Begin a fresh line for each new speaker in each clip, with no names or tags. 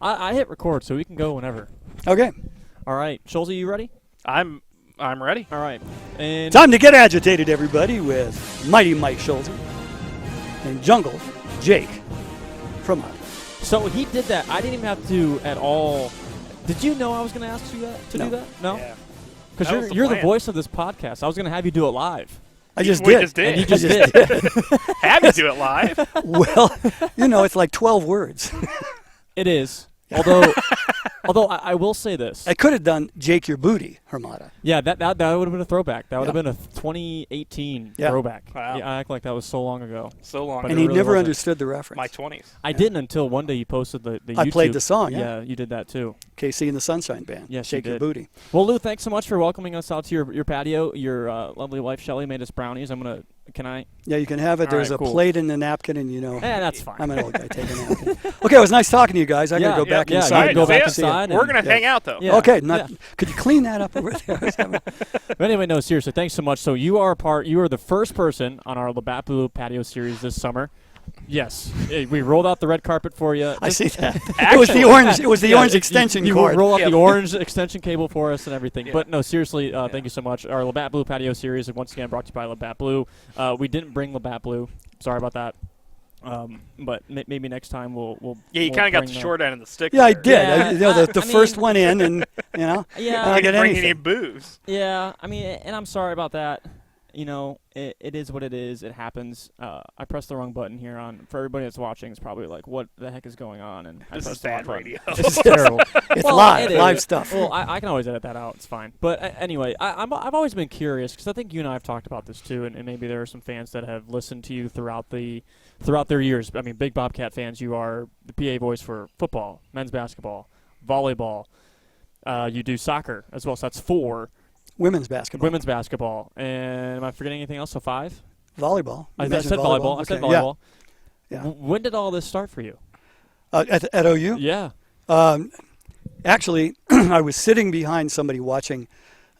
I hit record, so we can go whenever.
Okay.
All right. Schulze, you ready?
I'm ready.
All right. And
Time to get agitated, everybody, with Mighty Mike Schulze and Jungle Jake from
So he did that. I didn't even have to at all. Did you know I was going to ask you that do that? No?
Yeah.
Because you're the voice of this podcast. I was going to have you do it live.
I just
We
did.
just did.
And you just did.
Have you do it live?
Well, it's like 12 words.
It is. Although I will say this.
I could have done Jake Your Booty, Hermata.
Yeah, that would have been a throwback. That would have been a 2018 throwback.
Wow.
Yeah, I act like that was so long ago.
So long
But
ago.
And he
really
never
wasn't.
understood the reference.
My 20s.
I didn't until one day you posted the YouTube.
I played the song, yeah.
Yeah, you did that too.
KC and the Sunshine Band.
Yes,
Shake
you
Your
did.
Booty.
Well, Lou, thanks so much for welcoming us out to your patio. Your lovely wife, Shelly, made us brownies. Can I?
Yeah, you can have it.
All
There's
right,
a
cool.
plate and a napkin, and
That's fine.
I'm an old guy taking a napkin. Okay, it was nice talking to you guys. I got to go back
yeah,
inside.
you can go
See
back
ya.
inside.
We're going to hang out, though.
Yeah.
Okay,
Yeah.
could you clean that up over there?
But anyway, no, seriously, thanks so much. So you are the first person on our LaBatt Blue patio series this summer. Yes, we rolled out the red carpet for you.
I see that. It was the orange. It was the orange extension
you
cord.
roll out
Yeah.
the orange extension cable for us and everything.
Yeah.
But no, seriously, thank you so much. Our LaBatt Blue patio series is once again brought to you by LaBatt Blue. We didn't bring LaBatt Blue. Sorry about that. But maybe next time we'll
Yeah, you
we'll
kind of got
bring
the short end of the stick.
Yeah, I
there.
did.
Yeah,
The
I
first
mean-
one in, and
Yeah.
I
You
don't get
didn't bring any
anything.
booze.
Yeah, I mean, and I'm sorry about that. It is what it is. It happens. I pressed the wrong button here for everybody that's watching. It's probably like, what the heck is going on? And I
This is
pressed the wrong
bad
button.
radio.
It's terrible.
It's
Well,
live,
it is.
live stuff.
Well, I can always edit that out. It's fine. But anyway, I've always been curious because I think you and I have talked about this too, and maybe there are some fans that have listened to you throughout their years. I mean, big Bobcat fans. You are the PA voice for football, men's basketball, volleyball. You do soccer as well. So that's 4.
Women's basketball.
Women's basketball. And am I forgetting anything else? So 5?
Volleyball.
I
You
said
mentioned
volleyball. I said
Okay, yeah.
volleyball.
Yeah.
When did all this start for you?
At OU?
Yeah.
Actually, I was sitting behind somebody watching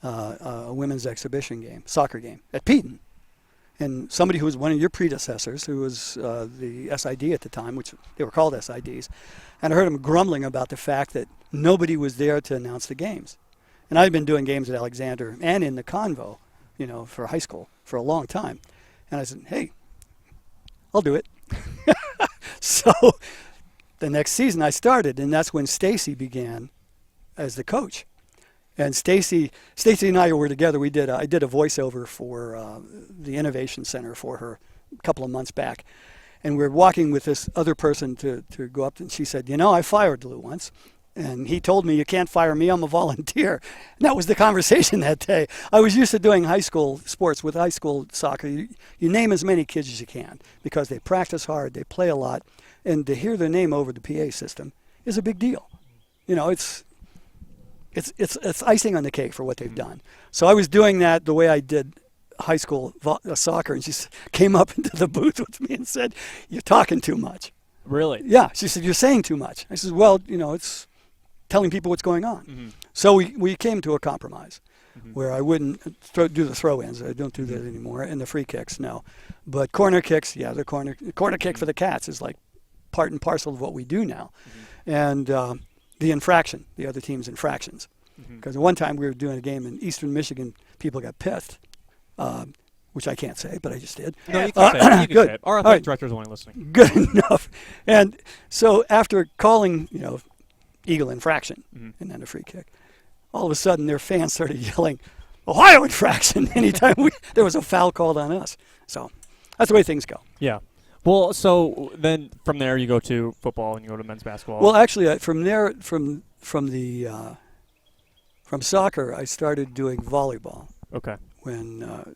a women's exhibition game, soccer game, at Peyton. And somebody who was one of your predecessors, who was the SID at the time, which they were called SIDs, and I heard him grumbling about the fact that nobody was there to announce the games. And I'd been doing games at Alexander and in the Convo, for high school for a long time. And I said, hey, I'll do it. So the next season I started, and that's when Stacy began as the coach. And Stacy and I were together. I did a voiceover for the Innovation Center for her a couple of months back. And we were walking with this other person to go up, and she said, I fired Lou once. And he told me, you can't fire me, I'm a volunteer. And that was the conversation that day. I was used to doing high school sports with high school soccer. You name as many kids as you can because they practice hard, they play a lot, and to hear their name over the PA system is a big deal. It's icing on the cake for what they've done. So I was doing that the way I did high school soccer, and she came up into the booth with me and said, you're talking too much.
Really?
Yeah, she said, you're saying too much. I said, well, it's telling people what's going on.
Mm-hmm.
So we came to a compromise where I wouldn't do the throw-ins. I don't do that anymore. And the free kicks, no. But corner kicks, yeah, the corner kick for the Cats is like part and parcel of what we do now. And the infraction, the other team's infractions. Because at one time we were doing a game in eastern Michigan, people got pissed, which I can't say, but I just did.
No, you can say it. You can
good.
say it. Our
All
athletic
right.
director is only listening.
Good enough. And so after calling, Eagle infraction and then a free kick, all of a sudden their fans started yelling, Ohio infraction, anytime there was a foul called on us. So that's the way things go.
Yeah. Well, so then from there you go to football and you go to men's basketball.
Well, actually, from there, from soccer, I started doing volleyball
okay.
when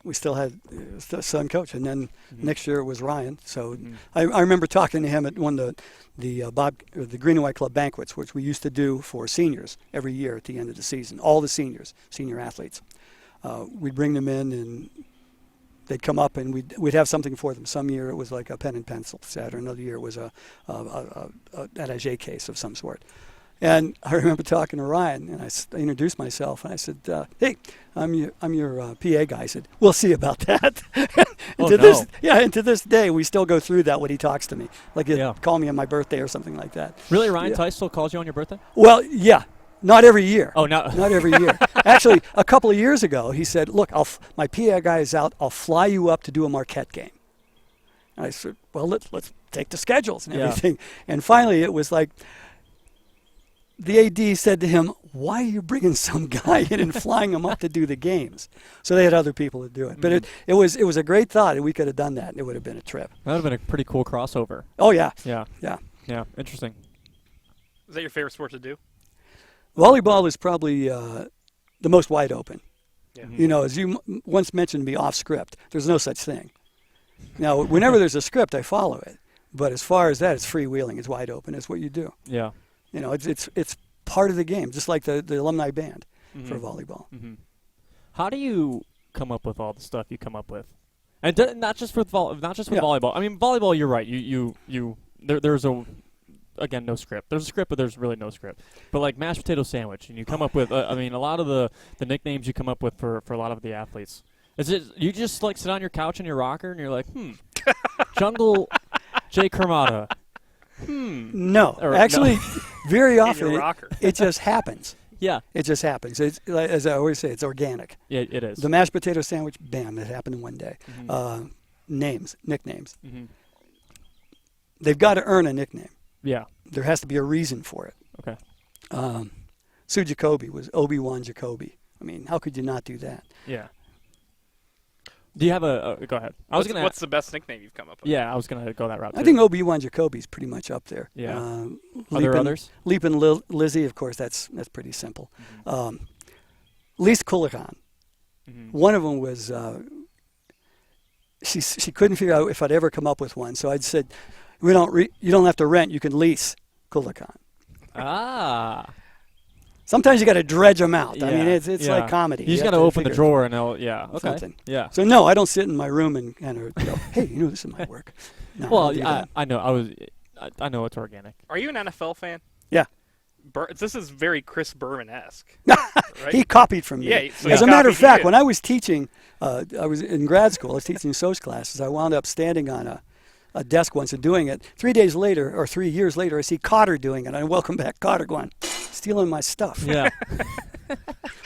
we still had a son coach, and then next year it was Ryan. So I remember talking to him at one of the Green and White Club banquets, which we used to do for seniors every year at the end of the season. All the senior athletes, we'd bring them in and they'd come up and we'd have something for them. Some year it was like a pen and pencil set, or another year it was an attaché case of some sort. And I remember talking to Ryan, and I introduced myself, and I said, "Hey, I'm your PA guy." I said, "We'll see about that."
Oh,
to
no.
this, yeah, and to this day, we still go through that when he talks to me. Like he'd
Yeah.
call me on my birthday or something like that.
Really, Ryan
Yeah.
Tice still calls you on your birthday?
Well, yeah, not every year.
Oh, no.
Not every year. Actually, a couple of years ago, he said, "Look, my PA guy is out. I'll fly you up to do a Marquette game." And I said, "Well, let's take the schedules and
Yeah.
everything." And finally, it was like the AD said to him, "Why are you bringing some guy in and flying him up to do the games?" So they had other people to do it. But it was a great thought, and we could have done that, and it would have been a trip.
That would have been a pretty cool crossover.
Oh yeah,
Yeah.
yeah.
Yeah. Interesting.
Is that your favorite sport to do?
Volleyball is probably the most wide open.
Yeah.
You know, as you once mentioned to me off script, there's no such thing. Now, whenever there's a script, I follow it. But as far as that, it's freewheeling. It's wide open. It's what you do.
Yeah.
You know, it's part of the game, just like the alumni band for volleyball.
Mm-hmm. How do you come up with all the stuff you come up with? And not just with volleyball. I mean, volleyball. You're right. There's again no script. There's a script, but there's really no script. But like mashed potato sandwich, and you come up with. I mean, a lot of the nicknames you come up with for a lot of the athletes. Is it you just like sit on your couch in your rocker and you're like, Jungle J. Kermata.
No,
Or,
actually, very
In
often
your rocker.
it just happens.
Yeah.
It just happens. It's as I always say, it's organic.
Yeah, it is.
The mashed potato sandwich, bam, it happened in one day. Nicknames.
Mm-hmm.
They've got to earn a nickname.
Yeah.
There has to be a reason for it.
Okay.
Sue Jacoby was Obi-Wan Jacoby. I mean, how could you not do that?
Yeah. Do you have go ahead.
What's the best nickname you've come up with?
Yeah, I was gonna go that route.
I think Obi-Wan Jacoby's pretty much up there.
Yeah. Are there
Leapin'
others?
Leapin' Lizzie, of course, that's pretty simple. Lise Coulican. One of them was she couldn't figure out if I'd ever come up with one, so I'd said, you don't have to rent, you can lease Coulican.
Ah.
Sometimes you got to dredge them out. I mean,
Yeah,
it's
yeah.
like comedy.
You just
have
got to open the
figure
drawer and they'll, yeah. Okay.
something.
Yeah.
So no, I don't sit in my room and kind of go, "Hey, you know, this is my work." No, I don't
Well,
do that.
I know. I know it's organic.
Are you an NFL fan?
Yeah.
This is very Chris Berman-esque. Right?
He copied from me.
Yeah, so
As
he
a matter of
copied
fact,
you.
when I was teaching, I was in grad school. I was teaching soc classes. I wound up standing on a desk once and doing it. 3 days later, or 3 years later, I see Cotter doing it. I welcome back Cotter going, stealing my stuff.
Yeah.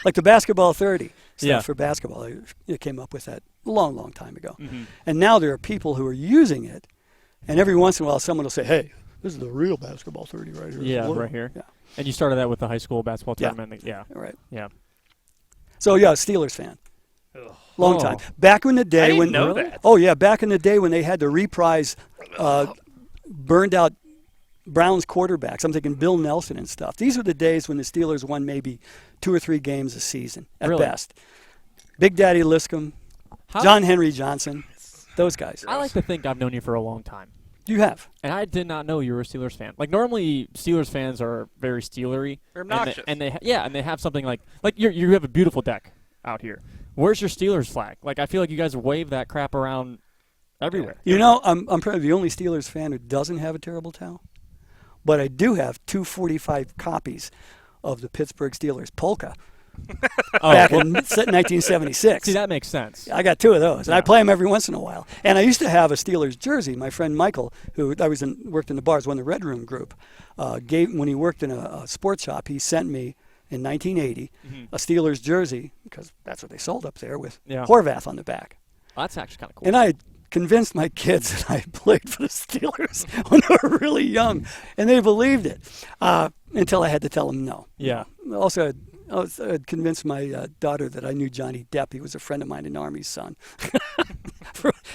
Like the basketball 30 stuff
Yeah.
for basketball. I came up with that a long, long time ago.
Mm-hmm.
And now there are people who are using it, and every once in a while someone will say, "Hey, this is the real basketball 30 right here."
Yeah,
Look.
right here.
Yeah,
And you started that with the high school basketball
Yeah.
tournament. Yeah.
right.
Yeah.
So yeah, Steelers fan.
Ugh.
Long
Oh.
time. Back in the day
I didn't
when
know that.
Oh yeah, back in the day when they had to reprise burned out Browns quarterbacks. I'm thinking Bill Nelson and stuff. These were the days when the Steelers won maybe 2 or 3 games a season at
Really?
best. Big Daddy Liscombe, John Henry Johnson, those guys.
I like to think I've known you for a long time.
You have.
And I did not know you were a Steelers fan. Like normally, Steelers fans are very Steelery.
They're obnoxious.
And they have something like you have a beautiful deck out here. Where's your Steelers flag? Like I feel like you guys wave that crap around everywhere.
You know, I'm probably the only Steelers fan who doesn't have a terrible towel. But I do have 245 copies of the Pittsburgh Steelers polka back in 1976.
See, that makes sense.
I got 2 of those, and I
Yeah.
play them every once in a while. And I used to have a Steelers jersey. My friend Michael, who worked in the bars, won the Red Room group, when he worked in a sports shop, he sent me in 1980 a Steelers jersey, because that's what they sold up there, with
Yeah.
Horvath on the back.
Well, that's actually kind of cool.
And I had convinced my kids that I played for the Steelers when they were really young, and they believed it until I had to tell them no.
Yeah.
Also, I'd convinced my daughter that I knew Johnny Depp. He was a friend of mine, an Army's son.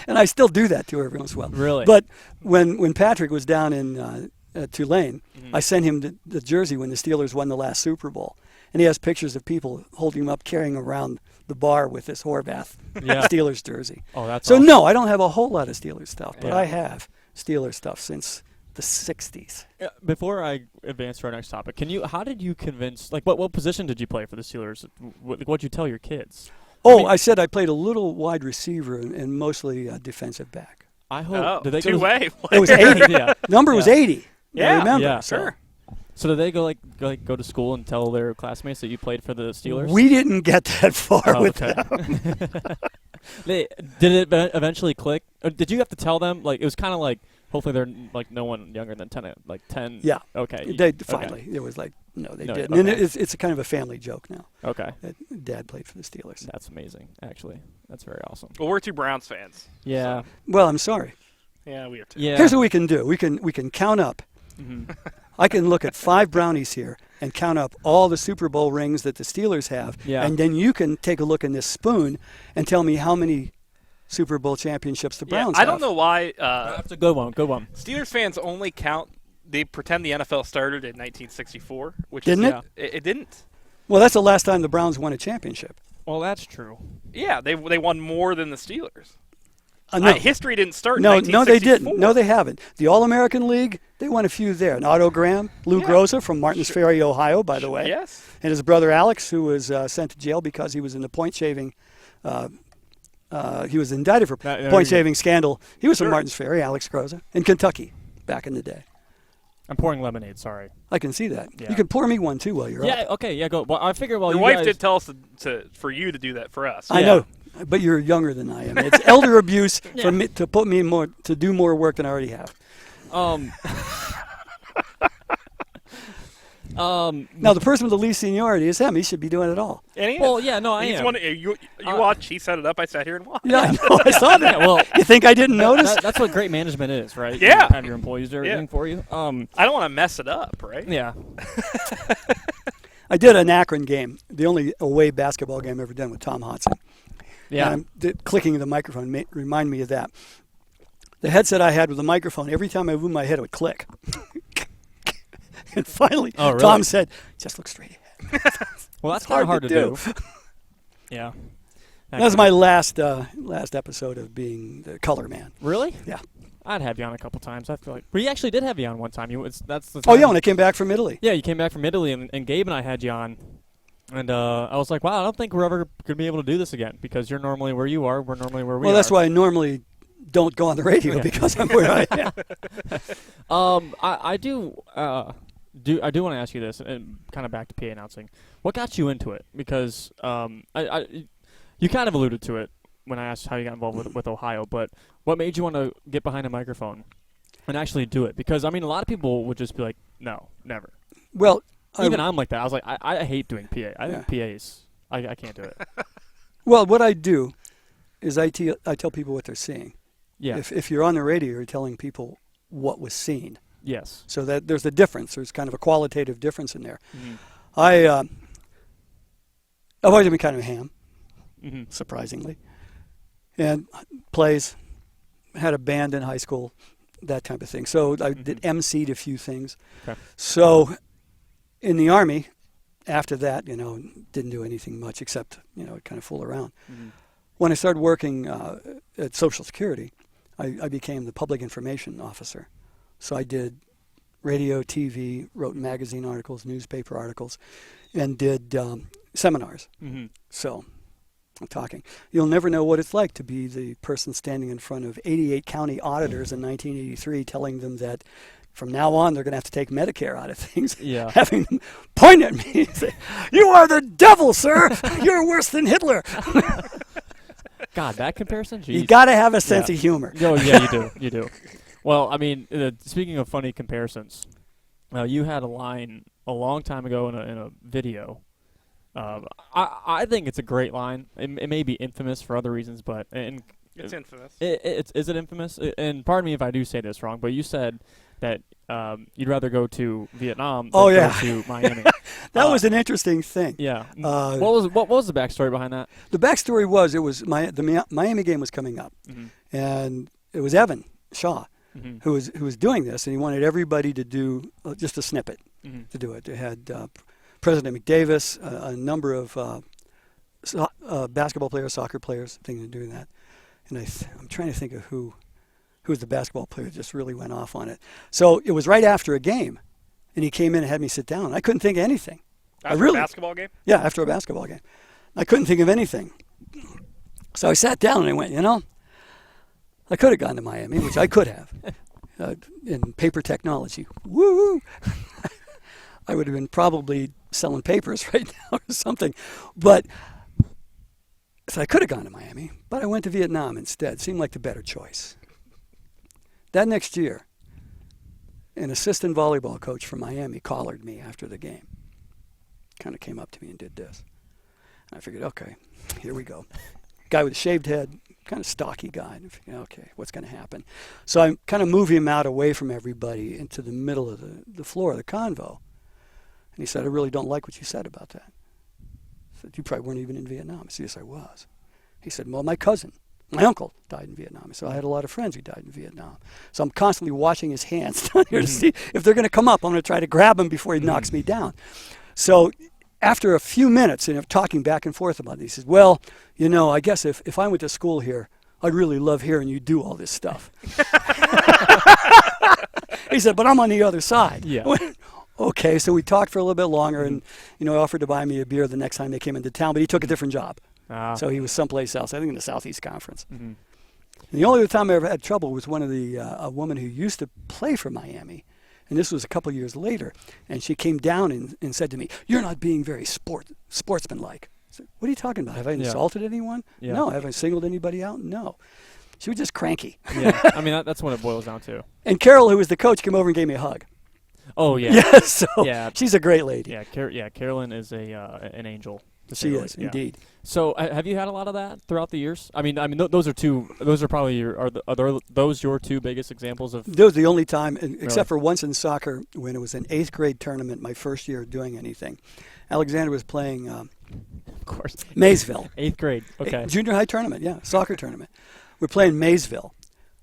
And I still do that to her every once in a while.
Really?
But when Patrick was down in Tulane, I sent him the jersey when the Steelers won the last Super Bowl. And he has pictures of people holding him up, carrying around the bar with this Horvath
Yeah.
Steelers jersey.
Oh, that's
So
awesome.
no, I don't have a whole lot of Steelers stuff, but
Yeah.
I have Steelers stuff since the 60s.
Before I advance to our next topic, how did you convince? Like, what position did you play for the Steelers? What'd you tell your kids?
Oh, I said I played a little wide receiver and mostly defensive back.
I hope.
Oh,
Did they go to-
two-way.
It was 80.
Yeah.
Number was
Yeah.
80.
Yeah.
I remember.
Yeah.
So
Sure.
So did they go to school and tell their classmates that you played for the Steelers?
we didn't get that far
Oh,
with
okay.
them.
Did it eventually click? Or did you have to tell them? Like, it was kind of like, hopefully they're like no one younger than 10. Like 10.
Yeah.
Okay.
They finally. It was like, no, they didn't.
Okay.
And it's a kind of a family joke now.
Okay.
That Dad played for the Steelers.
That's amazing. Actually, that's very awesome.
Well, we're two Browns fans.
Yeah.
So.
Well, I'm sorry.
Yeah, we are too.
Yeah.
Here's what we can do. We can count up.
Mm-hmm.
I can look at 5 brownies here and count up all the Super Bowl rings that the Steelers have.
Yeah.
And then you can take a look in this spoon and tell me how many Super Bowl championships the Browns have.
I don't know why
That's a good one. Good one.
Steelers fans only count. They pretend the NFL started in 1964, which
Didn't
is,
it?
It didn't.
Well, that's the last time the Browns won a championship.
Well, that's true.
Yeah, they won more than the Steelers.
No.
History didn't start in
No,
1964.
they didn't. No, they haven't. The All-American League, they won a few there. And Otto Graham, Lou Groza from Martins Ferry, Ohio, by the way.
Yes.
And his brother Alex, who was sent to jail because he was in the point-shaving. He was indicted for point-shaving scandal. He was from Martins Ferry, Alex Groza, in Kentucky back in the day.
I'm pouring lemonade. Sorry.
I can see that.
Yeah.
You can pour me one, too, while you're
Yeah.
up.
Okay. Yeah. Go. Well, I figure. Well,
Your
you
wife
guys,
did tell us for you to do that for us.
I know, but you're younger than I am. It's elder abuse for me to put me more to do more work than I already have. Now the person with the least seniority is him. He should be doing it all.
And he is.
Well, yeah. No, I
He's
am.
the one, you watch. He set it up. I sat here and watched.
Yeah, I know. I saw that.
Yeah, well,
You think I didn't notice?
that's what great management is, right?
Yeah.
You have your employees do everything for you.
I don't want to mess it up, right?
Yeah.
I did an Akron game, the only away basketball game I've ever done with Tom Hodson.
Yeah.
And clicking of the microphone remind me of that. The headset I had with the microphone, every time I moved my head, it would click. And finally,
Oh, really?
Tom said, "Just look straight ahead."
Well, that's kind of hard to do. Yeah.
That was my last episode of being the color man.
Really?
Yeah.
I'd have you on a couple times. I feel like we actually did have you on one time. That's the
Oh,
time.
yeah, when I came back from Italy.
Yeah, you came back from Italy, and Gabe and I had you on, and I was like, wow, I don't think we're ever going to be able to do this again because you're normally where you are. We're normally where we are.
Well, that's why I normally don't go on the radio because I'm where I am.
I do want to ask you this, and kind of back to PA announcing. What got you into it? Because you kind of alluded to it when I asked how you got involved with Ohio, but what made you want to get behind a microphone and actually do it? Because, I mean, a lot of people would just be like, no, never.
Well,
Even I'm like that. I was like, I hate doing PA. I think PAs, I can't do it.
Well, what I do is I tell people what they're seeing.
Yeah.
If you're on the radio, you're telling people what was seen.
Yes.
So that there's a difference. There's kind of a qualitative difference in there.
Mm-hmm.
I've always been kind of a ham,
Mm-hmm.
surprisingly. And plays, had a band in high school, that type of thing. So I did emceed a few things.
Okay.
So in the Army, after that, didn't do anything much except, kind of fool around.
Mm-hmm.
When I started working at Social Security, I became the public information officer. So I did radio, TV, wrote magazine articles, newspaper articles, and did seminars.
Mm-hmm.
So I'm talking. You'll never know what it's like to be the person standing in front of 88 county auditors in 1983 telling them that from now on they're going to have to take Medicare out of things.
Yeah.
Having them point at me and say, "You are the devil, sir. You're worse than Hitler."
God, that comparison? Jeez.
You got to have a sense of humor.
Oh, yeah, you do. You do. Well, I mean, speaking of funny comparisons, you had a line a long time ago in a video. I think it's a great line. It may be infamous for other reasons, but
It's infamous.
Is it infamous? And pardon me if I do say this wrong, but you said that you'd rather go to Vietnam than go to Miami.
That was an interesting thing.
Yeah. What was the backstory behind that?
The backstory was the Miami game was coming up, and it was Evan Shaw who was doing this, and he wanted everybody to do just a snippet to do it. They had President McDavis, a number of basketball players, soccer players, things doing that, and I'm trying to think of who was the basketball player that just really went off on it. So it was right after a game, and he came in and had me sit down. I couldn't think of anything.
After a basketball game?
Yeah, after a basketball game. I couldn't think of anything. So I sat down and I went, I could have gone to Miami, which I could have, in paper technology. Woo! I would have been probably selling papers right now or something. But So I could have gone to Miami, but I went to Vietnam instead. Seemed like the better choice. That next year, an assistant volleyball coach from Miami collared me after the game. Kind of came up to me and did this. And I figured, okay, here we go. Guy with a shaved head, kind of stocky guy. And I figured, okay, what's going to happen? So I kind of move him out away from everybody into the middle of the floor of the convo. And he said, I really don't like what you said about that. I said, you probably weren't even in Vietnam. I said, yes, I was. He said, well, my uncle died in Vietnam. So I had a lot of friends who died in Vietnam. So I'm constantly watching his hands down here to see if they're going to come up. I'm going to try to grab him before he knocks me down. So after a few minutes of talking back and forth about it, he says, well, I guess if I went to school here, I'd really love hearing you do all this stuff. He said, but I'm on the other side.
Yeah.
Okay, so we talked for a little bit longer, and offered to buy me a beer the next time they came into town, but he took a different job. So he was someplace else, I think in the Southeast Conference. And the only other time I ever had trouble was one of a woman who used to play for Miami, and this was a couple years later, and she came down and said to me, you're not being very sportsmanlike. I said, what are you talking about? Have I insulted anyone?
Yeah.
No. Have I singled anybody out? No. She was just cranky.
Yeah, I mean, that's what it boils down to.
And Carol, who was the coach, came over and gave me a hug.
Oh, yeah.
Yeah, so
yeah.
She's a great lady.
Yeah, Carolyn is an angel.
She is, indeed.
So have you had a lot of that throughout the years? I mean, those are probably are those your two biggest examples of?
Those are the only time, except
Really?
for once in soccer when it was an 8th grade tournament, my first year doing anything. Alexander was playing
Of course.
Maysville.
8th grade. Okay.
Junior high tournament, yeah, soccer tournament. We're playing Maysville.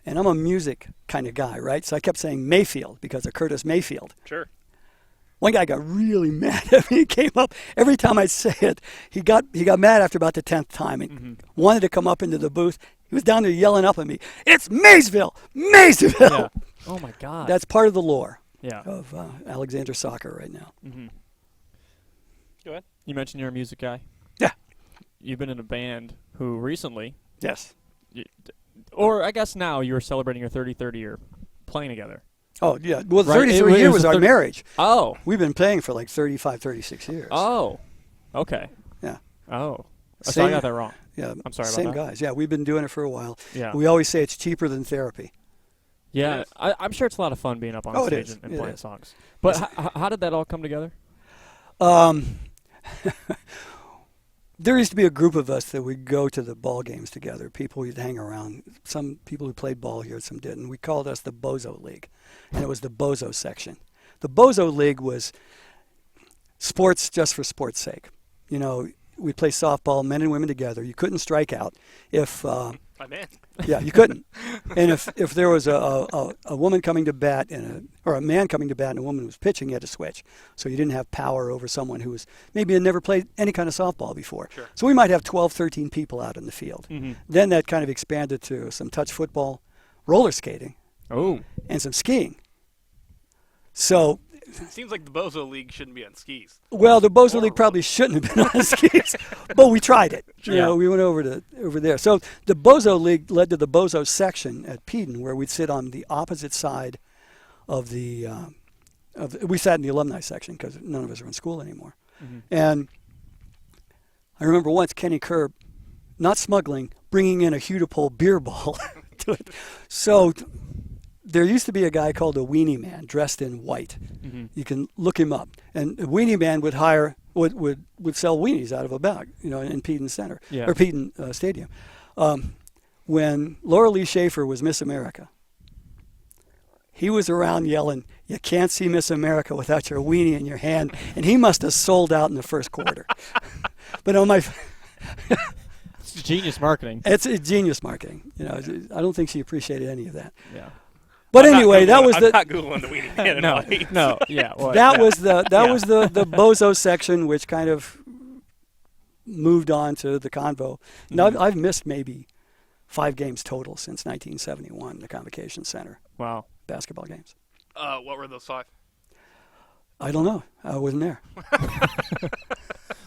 And I'm a music kind of guy, right? So I kept saying Mayfield because of Curtis Mayfield.
Sure.
One guy got really mad at me. He came up every time I'd say it. He got mad after about the 10th time and wanted to come up into the booth. He was down there yelling up at me, "It's Maysville, Maysville!"
Yeah. Oh my God.
That's part of the lore
yeah.
of Alexander soccer right now.
Go ahead.
You mentioned you're a music guy.
Yeah.
You've been in a band who recently,
Yes.
or I guess now you were celebrating your 33rd year playing together.
Oh, yeah. Well,
Right.
33
It
years
was
was our marriage.
Oh.
We've been playing for like 35, 36 years.
Oh. Okay.
Yeah.
Oh. So I got that wrong.
Yeah.
I'm sorry about
Same
that.
guys. Yeah, we've been doing it for a while.
Yeah.
We always say it's cheaper than therapy.
Yeah.
Yes.
I'm sure it's a lot of fun being up on
Oh, it
stage
is.
and
It
playing
is.
songs. But how did that all come together?
There used to be a group of us that would go to the ball games together. People we'd hang around. Some people who played ball here, some didn't. We called us the Bozo League, and it was the Bozo section. The Bozo League was sports just for sports' sake. We'd play softball, men and women together. You couldn't strike out if
My man.
yeah, you couldn't. And if there was a woman coming to bat or a man coming to bat and a woman was pitching, you had to switch. So you didn't have power over someone who was maybe had never played any kind of softball before.
Sure.
So we might have 12, 13 people out in the field.
Mm-hmm.
Then that kind of expanded to some touch football, roller skating,
Oh.
and some skiing. So,
Seems like the Bozo League shouldn't be on skis.
well, the Bozo League probably shouldn't have been on skis, but we tried it.
Yeah.
We went over there. So the Bozo League led to the Bozo section at Peden, where we'd sit on the opposite side of the. We sat in the alumni section because none of us are in school anymore.
Mm-hmm.
And I remember once Kenny Kerr, not smuggling, bringing in a Hudipole beer ball to it. So there used to be a guy called a Weenie Man dressed in white.
Mm-hmm.
You can look him up. And a Weenie Man would sell weenies out of a bag, in Peden Center
Yeah.
or Peden Stadium. When Laura Lee Schaefer was Miss America, he was around yelling, "You can't see Miss America without your weenie in your hand," and he must have sold out in the first quarter. But on my
It's genius marketing.
It's genius marketing. I don't think she appreciated any of that.
Yeah.
But
I'm
anyway,
not
that was
I'm not Googling the Weenie Man.
No. Yeah. Well,
that
yeah.
was the Bozo section, which kind of moved on to the Convo. Now I've missed maybe 5 games total since 1971, the Convocation Center
Wow.
basketball games.
What were those 5?
I don't know. I wasn't there.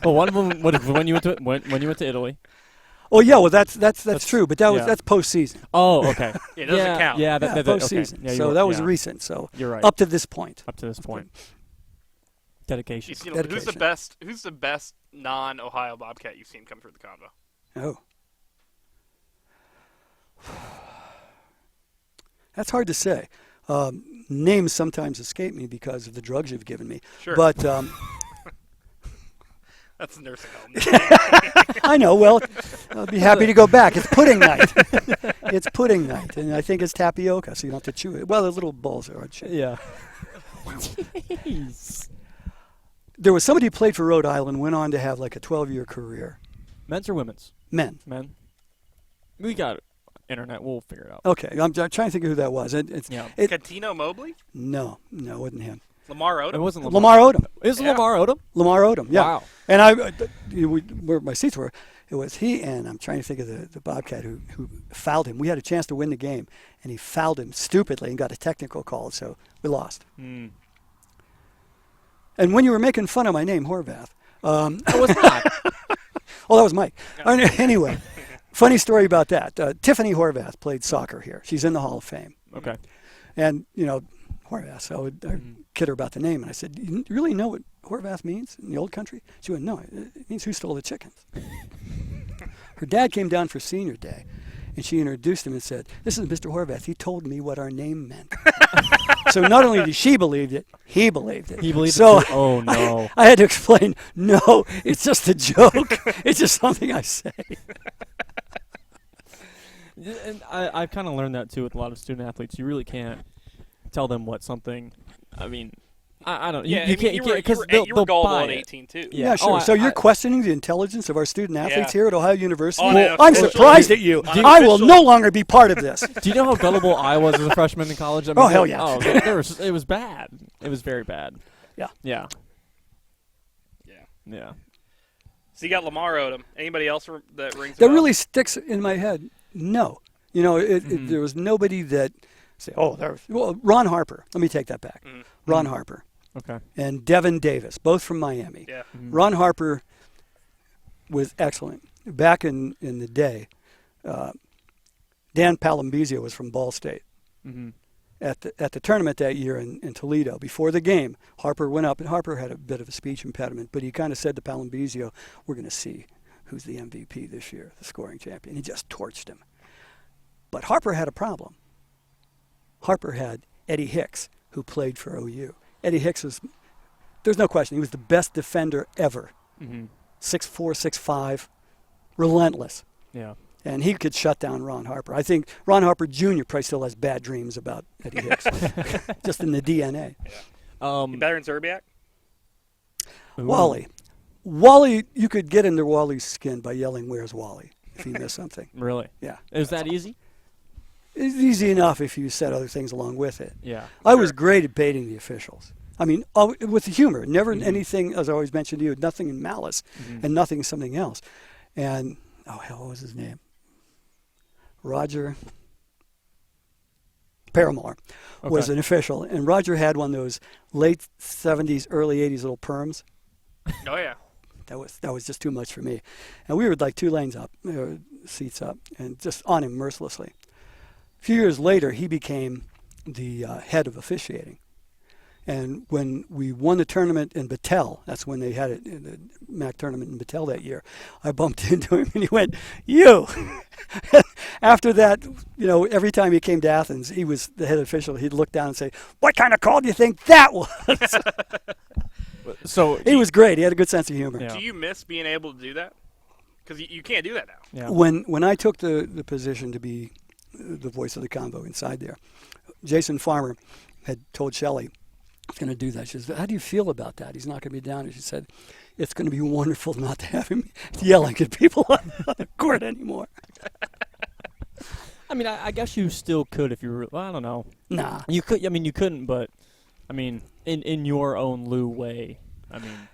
Well, one of them when you went to Italy.
Oh yeah, well that's true, but
yeah.
that's postseason.
Oh, okay.
It doesn't count.
Yeah,
Yeah,
okay.
postseason.
Yeah,
So that was recent. So
You're right.
up to this point.
Up to this point. Dedication.
Who's
Dedication.
the best non-Ohio Bobcat you've seen come through the Convo?
Oh, That's hard to say. Names sometimes escape me because of the drugs you've given me.
Sure.
But
That's a nursing home.
I know. Well, I'll be happy to go back. It's pudding night. It's pudding night, and I think it's tapioca, so you don't have to chew it. Well, the little balls are shaped.
Yeah. Jeez.
There was somebody who played for Rhode Island, went on to have like a 12-year career.
Men's or women's?
Men.
Men. We got internet. We'll figure it out.
Okay, I'm trying to think of who that was.
Yeah.
Catino Mobley?
No, it wasn't him.
Lamar Odom?
It wasn't
Lamar Odom.
Is it
Yeah.
Lamar Odom?
Lamar Odom, yeah.
Wow.
And where my seats were, it was he and I'm trying to think of the Bobcat who fouled him. We had a chance to win the game, and he fouled him stupidly and got a technical call, so we lost.
Mm.
And when you were making fun of my name, Horvath,
I was not.
well, that was Mike. Anyway, funny story about that. Tiffany Horvath played soccer here. She's in the Hall of Fame.
Okay.
And, Horvath, so I kid her about the name, and I said, "You really know what Horvath means in the old country?" She went, "No, it means who stole the chickens." Her dad came down for senior day, and she introduced him and said, "This is Mr. Horvath. He told me what our name meant." So not only did she believe it, he believed it.
He believed
so
it too? Oh, no.
I had to explain, no, it's just a joke. It's just something I say.
And I've kind of learned that, too, with a lot of student athletes. You really can't tell them what something, I mean, I don't,
Yeah,
you can't,
you
because
were
they'll
gullible
buy
at
it.
18, too.
Yeah, sure.
Oh,
So you're questioning the intelligence of our student athletes
Yeah.
here at Ohio University?
On
Well,
an
I'm
official-
surprised at you.
on an
I will
official-
no longer be part of this.
Do you know how gullible I was as a freshman in college? I mean,
Oh, hell yeah.
Oh, it was bad. It was very bad.
Yeah.
Yeah.
Yeah.
Yeah.
So you got Lamar Odom. Anybody else that rings a
That
bell?
really sticks in my head. No. There was nobody that say, Ron Harper. Let me take that back.
Mhm.
Ron Harper
Okay.
and Devin Davis, both from Miami.
Yeah.
Ron Harper was excellent. Back in the day, Dan Palambizio was from Ball State.
Mm-hmm.
At the tournament that year in Toledo, before the game, Harper went up, and Harper had a bit of a speech impediment, but he kind of said to Palambizio, "We're going to see who's the MVP this year, the scoring champion." He just torched him. But Harper had a problem. Harper had Eddie Hicks, who played for OU. Eddie Hicks was, there's no question, he was the best defender ever.
Mm-hmm.
6'4", 6'5", relentless.
Yeah.
And he could shut down Ron Harper. I think Ron Harper Jr. probably still has bad dreams about Eddie Hicks, just in the DNA.
You better than Zerbiak?
Wally. Wally, you could get into Wally's skin by yelling, "Where's Wally?" if he missed something.
Really?
Yeah.
Is that easy?
It's easy enough if you said other things along with it.
Yeah.
I was great at baiting the officials. I mean, with humor. Never anything, as I always mentioned to you, nothing in malice and nothing something else. And, what was his name? Roger Paramore was an official. And Roger had one of those late 70s, early 80s little perms.
Oh, yeah.
That was just too much for me. And we were like 2 lanes up, seats up, and just on him mercilessly. A few years later, he became the head of officiating. And when we won the tournament in Battelle, that's when they had it, the MAC tournament in Battelle that year, I bumped into him and he went, "You!" After that, every time he came to Athens, he was the head official. He'd look down and say, "What kind of call do you think that was?"
So
he was great. He had a good sense of humor.
Yeah.
Do you miss being able to do that? Because you can't do that now.
Yeah.
When I took the position to be the voice of the Convo inside there, Jason Farmer had told Shelley, "He's going to do that." She said, "How do you feel about that? He's not going to be down." And she said, "It's going to be wonderful not to have him yelling at people on the court anymore."
I mean, I guess you still could if you were. Well, I don't know.
Nah.
You could. I mean, you couldn't. But I mean, in your own Lou way. I mean,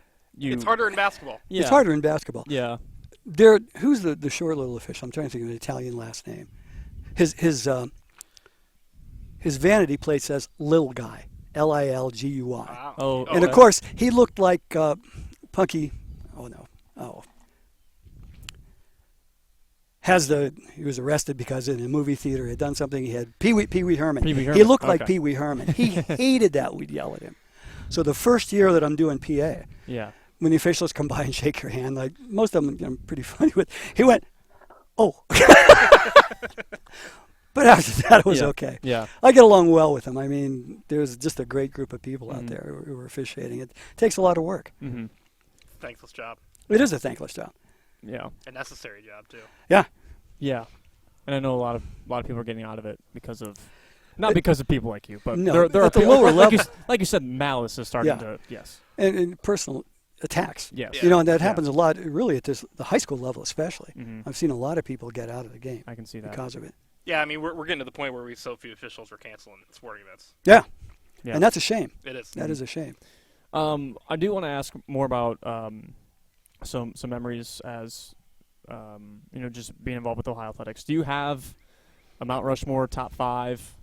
It's harder in basketball.
Yeah.
It's harder in basketball.
Yeah.
Who's the short little official? I'm trying to think of an Italian last name. His vanity plate says "Lil Guy," Lilgui.
Wow.
Oh,
And of course, he looked like Punky. He was arrested because in a movie theater he had done something. He had Pee Wee Herman.
Pee Wee Herman.
He looked like
Okay.
Pee Wee Herman. He hated that we'd yell at him. So the first year that I'm doing PA,
Yeah.
when the officials come by and shake your hand, like most of them I'm pretty funny with, he went, Oh. But after that, it was okay.
Yeah.
I get along well with them. I mean, there's just a great group of people out there who are officiating. It takes a lot of work.
Mm-hmm.
Thankless job.
It is a thankless job.
Yeah.
A necessary job too.
Yeah.
Yeah. And I know a lot of people are getting out of it because of not because of people like you, but
No,
there are
at the
people,
lower level.
like you said, malice is starting to
And personal attacks.
Yes.
Yeah.
You know, and that happens a lot, really, at the high school level especially.
Mm-hmm.
I've seen a lot of people get out of the game
I can see that
because of it.
Yeah, I mean, we're getting to the point where we so few officials are canceling sporting events.
Yeah.
Yeah.
And that's a shame.
It is.
That is a shame.
I do want to ask more about some memories as just being involved with Ohio athletics. Do you have a Mount Rushmore top 5?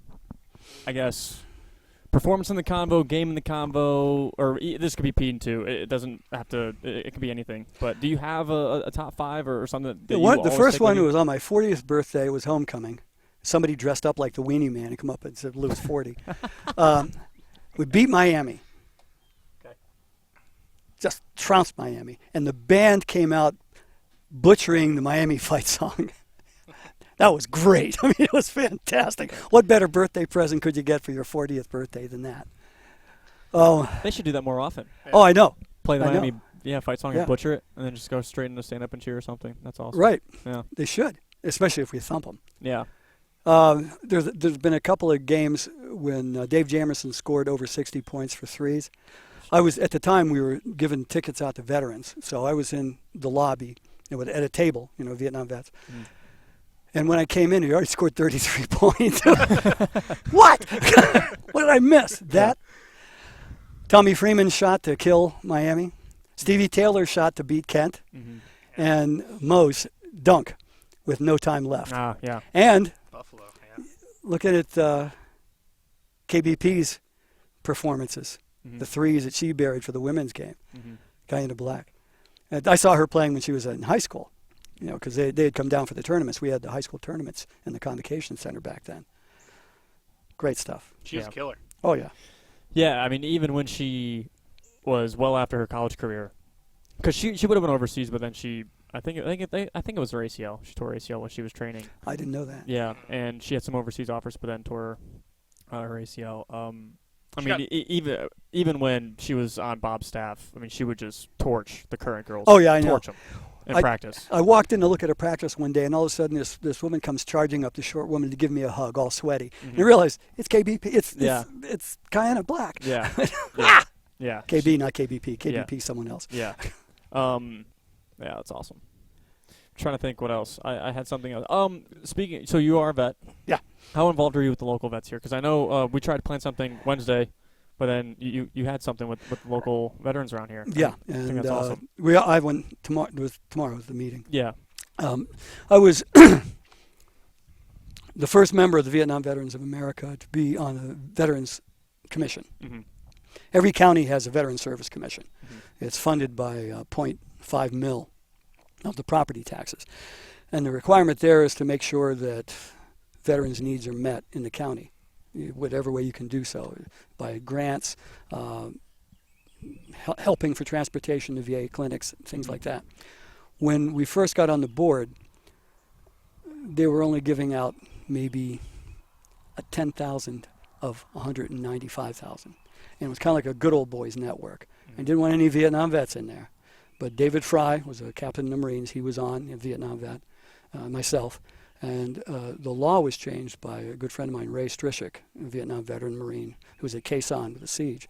I guess performance in the Convo, game in the Convo, or this could be P too. It doesn't have to. It could be anything. But do you have a top 5 or something?
The first one was on my 40th birthday. Was homecoming. Somebody dressed up like the Weenie Man and come up and said Lou was 40. We beat Miami.
Okay.
Just trounced Miami, and the band came out butchering the Miami fight song. That was great. I mean, it was fantastic. What better birthday present could you get for your 40th birthday than that? Oh,
They should do that more often.
oh, I know.
Play the
I know.
Miami fight song
Yeah.
and butcher it, and then just go straight into stand up and cheer or something. That's awesome.
Right.
Yeah.
They should, especially if we thump them.
Yeah.
There's been a couple of games when Dave Jamerson scored over 60 points for threes. At the time, we were giving tickets out to veterans, so I was in the lobby at a table, Vietnam vets.
Mm.
And when I came in, he already scored 33 points. What? What did I miss? That? Tommy Freeman shot to kill Miami. Stevie Taylor shot to beat Kent.
Mm-hmm.
And Moe's dunk with no time left.
Ah, yeah.
And
Buffalo. Yeah.
looking at KBP's performances,
Mm-hmm.
the threes that she buried for the women's game,
Mm-hmm.
Guy in the Black. And I saw her playing when she was in high school, because they had come down for the tournaments. We had the high school tournaments in the Convocation Center back then. Great stuff.
She was a killer.
Oh, yeah.
Yeah, I mean, even when she was well after her college career, because she would have been overseas, but then I think it was her ACL. She tore her ACL when she was training.
I didn't know that.
Yeah, and she had some overseas offers, but then tore her ACL. I
She
mean, even when she was on Bob's staff, I mean, she would just torch the current girls.
Oh, yeah, I know.
Torch them in practice.
I walked in to look at a practice one day, and all of a sudden this woman comes charging up, the short woman, to give me a hug, all sweaty.
Mm-hmm.
And I realized it's KBP.
Yeah.
It's Guyana Black.
Yeah. Yeah. Yeah.
KB, not KBP. KBP, someone else.
Yeah. Yeah, that's awesome. I'm trying to think what else. I had something else. Speaking, so you are a vet.
Yeah.
How involved are you with the local vets here? Because I know we tried to plan something Wednesday, but then you had something with local veterans around here.
Yeah,
I think
and
that's awesome.
I went tomorrow. Tomorrow was the meeting.
Yeah.
I was the first member of the Vietnam Veterans of America to be on a Veterans Commission.
Mm-hmm.
Every county has a Veteran Service Commission.
Mm-hmm.
It's funded by 0.5 mil of the property taxes. And the requirement there is to make sure that veterans' needs are met in the county, whatever way you can do so, by grants, helping for transportation to VA clinics, things like that. When we first got on the board, they were only giving out maybe 10,000 of 195,000. And it was kind of like a good old boys network. And didn't want any Vietnam vets in there. But David Fry was a captain in the Marines. He was on, a Vietnam vet, myself. And the law was changed by a good friend of mine, Ray Strishik, a Vietnam veteran Marine, who was at Khe Sanh with the siege.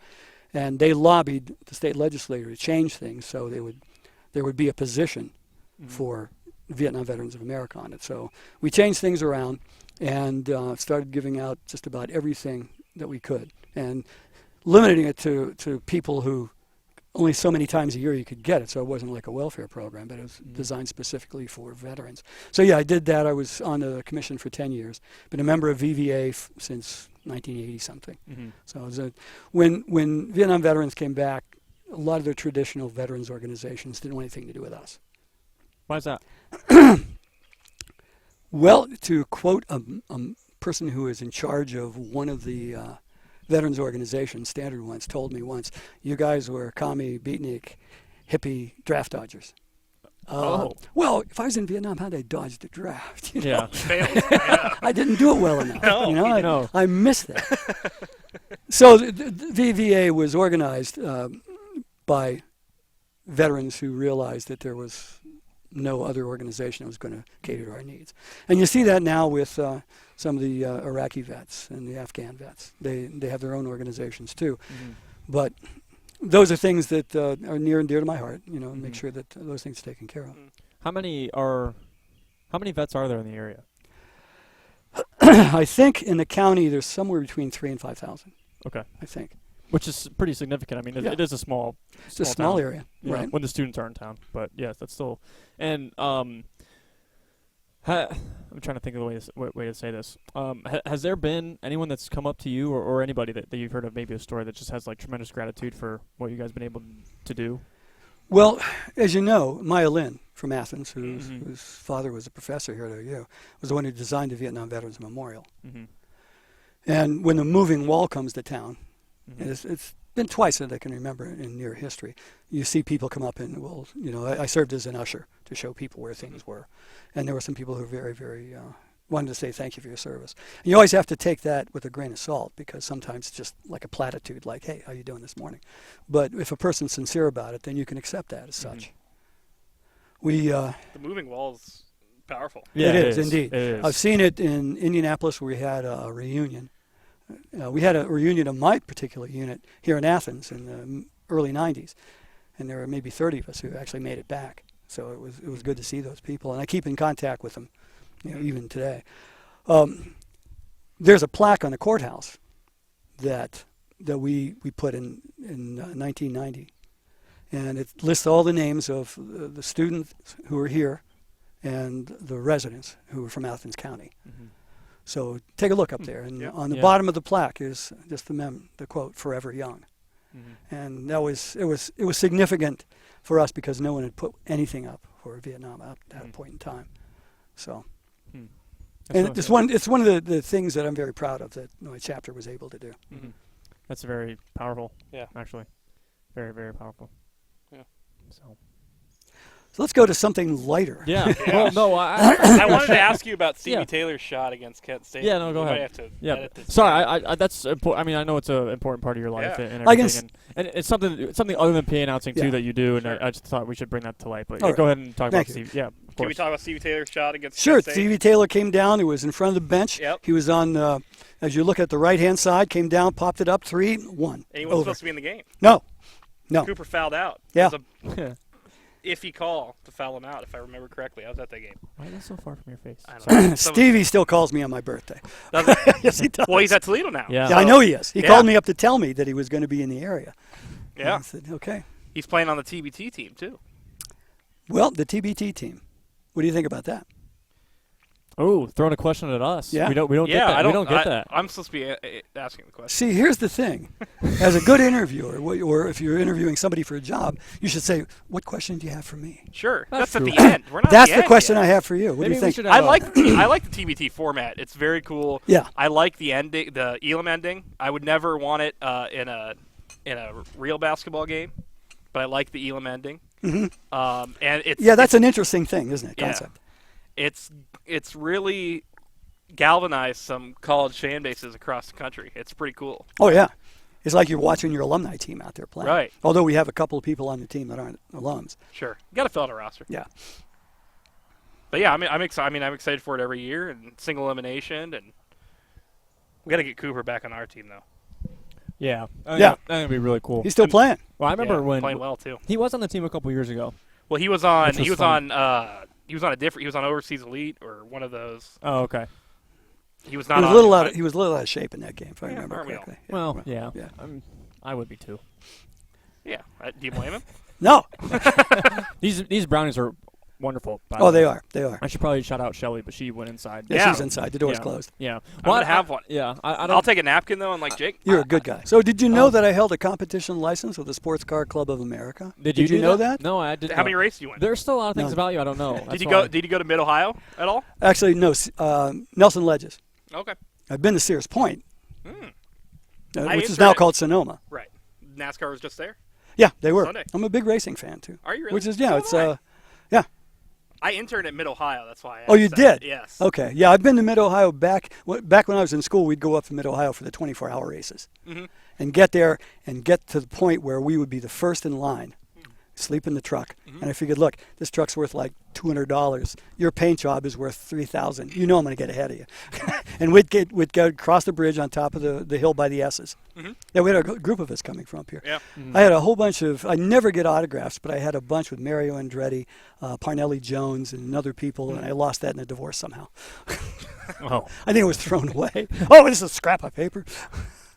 And they lobbied the state legislature to change things so there would be a position for Vietnam Veterans of America on it. So we changed things around and started giving out just about everything that we could, and limiting it to people who only so many times a year you could get it. So it wasn't like a welfare program, but it was designed specifically for veterans. So yeah, I did that. I was on the commission for 10 years. Been a member of VVA since 1980 something.
Mm-hmm.
So it was when Vietnam veterans came back, a lot of the traditional veterans organizations didn't want anything to do with us.
Why is that?
Well, to quote a person who is in charge of one of the veterans organizations, Standard ones, told me once, "You guys were commie, beatnik, hippie draft dodgers." Well, if I was in Vietnam, how'd I dodge the draft? You know?
Yeah.
Failed. Yeah.
I didn't do it well enough.
No,
you know,
you
know.
I missed that. So the VVA was organized by veterans who realized that there was no other organization that was going to cater to our needs. And you see that now with some of the Iraqi vets and the Afghan vets. They have their own organizations too.
Mm-hmm.
But those are things that are near and dear to my heart, you know, make sure that those things are taken care of.
How many vets are there in the area?
I think in the county there's somewhere between 3,000 and 5,000.
Okay.
I think.
Which is pretty significant. I mean, it is a small
It's a small
town,
area,
you know,
right?
when the students are in town. But yes, that's still. And I'm trying to think of the way to say this. Has there been anyone that's come up to you or anybody that you've heard of, maybe a story that just has like tremendous gratitude for what you guys have been able to do?
Well, as you know, Maya Lin from Athens, whose father was a professor here at OU, was the one who designed the Vietnam Veterans Memorial.
Mm-hmm.
And when the moving wall comes to town, and it's been twice that I can remember in near history, you see people come up and, well, you know, I served as an usher to show people where things were. And there were some people who were very, very wanted to say thank you for your service. And you always have to take that with a grain of salt, because sometimes it's just like a platitude, like, hey, how you doing this morning? But if a person's sincere about it, then you can accept that as such.
The moving wall's powerful.
Yeah,
it is indeed.
It is.
I've seen it in Indianapolis where we had a reunion. We had a reunion of my particular unit here in Athens in the early 90s. And there were maybe 30 of us who actually made it back. So it was good to see those people. And I keep in contact with them, you know, even today. There's a plaque on the courthouse that we put in 1990. And it lists all the names of the students who are here and the residents who are from Athens County. Mm-hmm. So take a look up there. And on the bottom of the plaque is just the quote, "Forever Young." Mm-hmm. And it was significant for us because no one had put anything up for Vietnam at that point in time. So, and it's one of the things that I'm very proud of that my chapter was able to do.
Mm-hmm. That's very powerful.
Yeah,
actually, very, very powerful.
Yeah.
So let's go to something lighter.
Yeah. Well, no,
I wanted to ask you about Stevie Taylor's shot against Kent State.
Yeah, no, go ahead.
Might have to edit this.
Sorry, I that's important. I mean, I know it's an important part of your life and
I can
everything, and it's something other than PA announcing too that you do, and
Sure.
I just thought we should bring that to light. But
All right.
go ahead and talk
Thank
about
you.
Stevie. Yeah, of course.
Can we talk about Stevie Taylor's shot against
Sure.
Kent State?
Stevie Taylor came down. He was in front of the bench.
Yep.
He was on, as you look at the right-hand side, came down, popped it up, 3-1.
And he wasn't supposed to be in the game.
No.
Cooper fouled out.
Yeah.
It was a iffy call to foul him out, if I remember correctly. I was at that game.
Why is that so far from your face?
I don't know.
Stevie still calls me on my birthday.
Does it?
Yes, he does.
Well, he's at Toledo now.
Yeah.
Yeah, I know he is. He
Yeah.
called me up to tell me that he was going to be in the area.
Yeah.
And I said, okay.
He's playing on the TBT team, too.
Well, the TBT team. What do you think about that?
Oh, throwing a question at us.
Yeah.
We don't get that. We don't get that.
I'm supposed to be asking the question.
See, here's the thing. As a good interviewer, or if you're interviewing somebody for a job, you should say, what question do you have for me?
Sure.
That's
That's at
true.
the end. We're not
That's
at
the
end
question
yet.
I have for you. What
Maybe
do you
we
think?
should
I
have
like the TBT format. It's very cool.
Yeah.
I like the ending, the Elam ending. I would never want it in a real basketball game, but I like the Elam ending.
Mm-hmm.
And it's
Yeah, that's an interesting thing, isn't it?
Yeah.
Concept.
It's really galvanized some college fan bases across the country. It's pretty cool.
Oh, yeah. It's like you're watching your alumni team out there playing.
Right.
Although we have a couple of people on the team that aren't alums.
Sure. You got to fill out a roster.
Yeah.
But yeah, I'm excited. I'm excited for it every year, and single elimination, and we got to get Cooper back on our team though.
Yeah.
Yeah.
That'd be really cool.
He's still playing.
Well, I remember when
playing well too.
he was on the team a couple years ago.
Well, he was on.
Which was
He was
fun.
on. He was on Overseas Elite or one of those.
Oh, okay.
He was
He
not.
was,
on
a little
but-
out, he was a little out of shape in that game, if I remember
aren't we all?
correctly.
Well, yeah.
Yeah.
I would be too.
Yeah. Do you blame him?
No.
These brownies are wonderful. by
Oh,
the
they
way.
are. They are.
I should probably shout out Shelly, but she went inside.
Yeah,
Yeah.
she's inside. The door's
Yeah.
closed.
Yeah.
I'm gonna have one.
Yeah. I don't.
I'll take a napkin though, and like Jake.
You're a good guy. So did you know that I held a competition license with the Sports Car Club of America?
Did you
know that?
No, I didn't.
How many races you win?
There's still a lot of things
None.
about you I don't know.
Did you go? Did you go to Mid Ohio at all?
Actually, no. Nelson Ledges.
Okay.
I've been to Sears Point,
I
which is now
entered it.
called Sonoma.
Right. NASCAR was just there.
Yeah, they were.
Sunday.
I'm a big racing fan too.
Are you really?
Which is
So
it's
am I. I interned at Mid-Ohio. That's why.
Oh, you did?
Yes.
Okay. Yeah, I've been to Mid-Ohio back when I was in school. We'd go up to Mid-Ohio for the 24-hour races and get there and get to the point where we would be the first in line, sleep in the truck. And I figured, look, this truck's worth like $200. Your paint job is worth $3,000. You know I'm going to get ahead of you. And we'd go across the bridge on top of the hill by the S's. Yeah, we had a group of us coming from up here.
Yeah.
I had a whole bunch of, I never get autographs, but I had a bunch with Mario Andretti, Parnelli Jones, and other people, and I lost that in a divorce somehow.
Oh.
I think it was thrown away. Oh, this is a scrap of paper.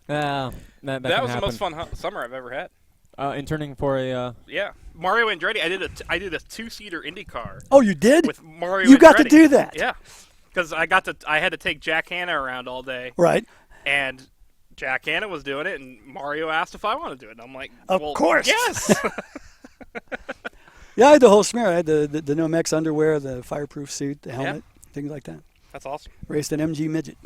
That
That
can
was the
happen.
most fun summer I've ever had.
Interning for a.
Yeah, Mario Andretti. I did a 2-seater IndyCar
Oh, you did?
with Mario.
You
Andretti.
got to do that.
Yeah, because I had to take Jack Hanna around all day,
Right.
and Jack Hanna was doing it, and Mario asked if I want to do it. And I'm like,
Of
well,
course.
yes.
Yeah, I had the whole smear. I had the Nomex underwear, the fireproof suit, the helmet, things like that.
That's awesome.
Raced an MG midget.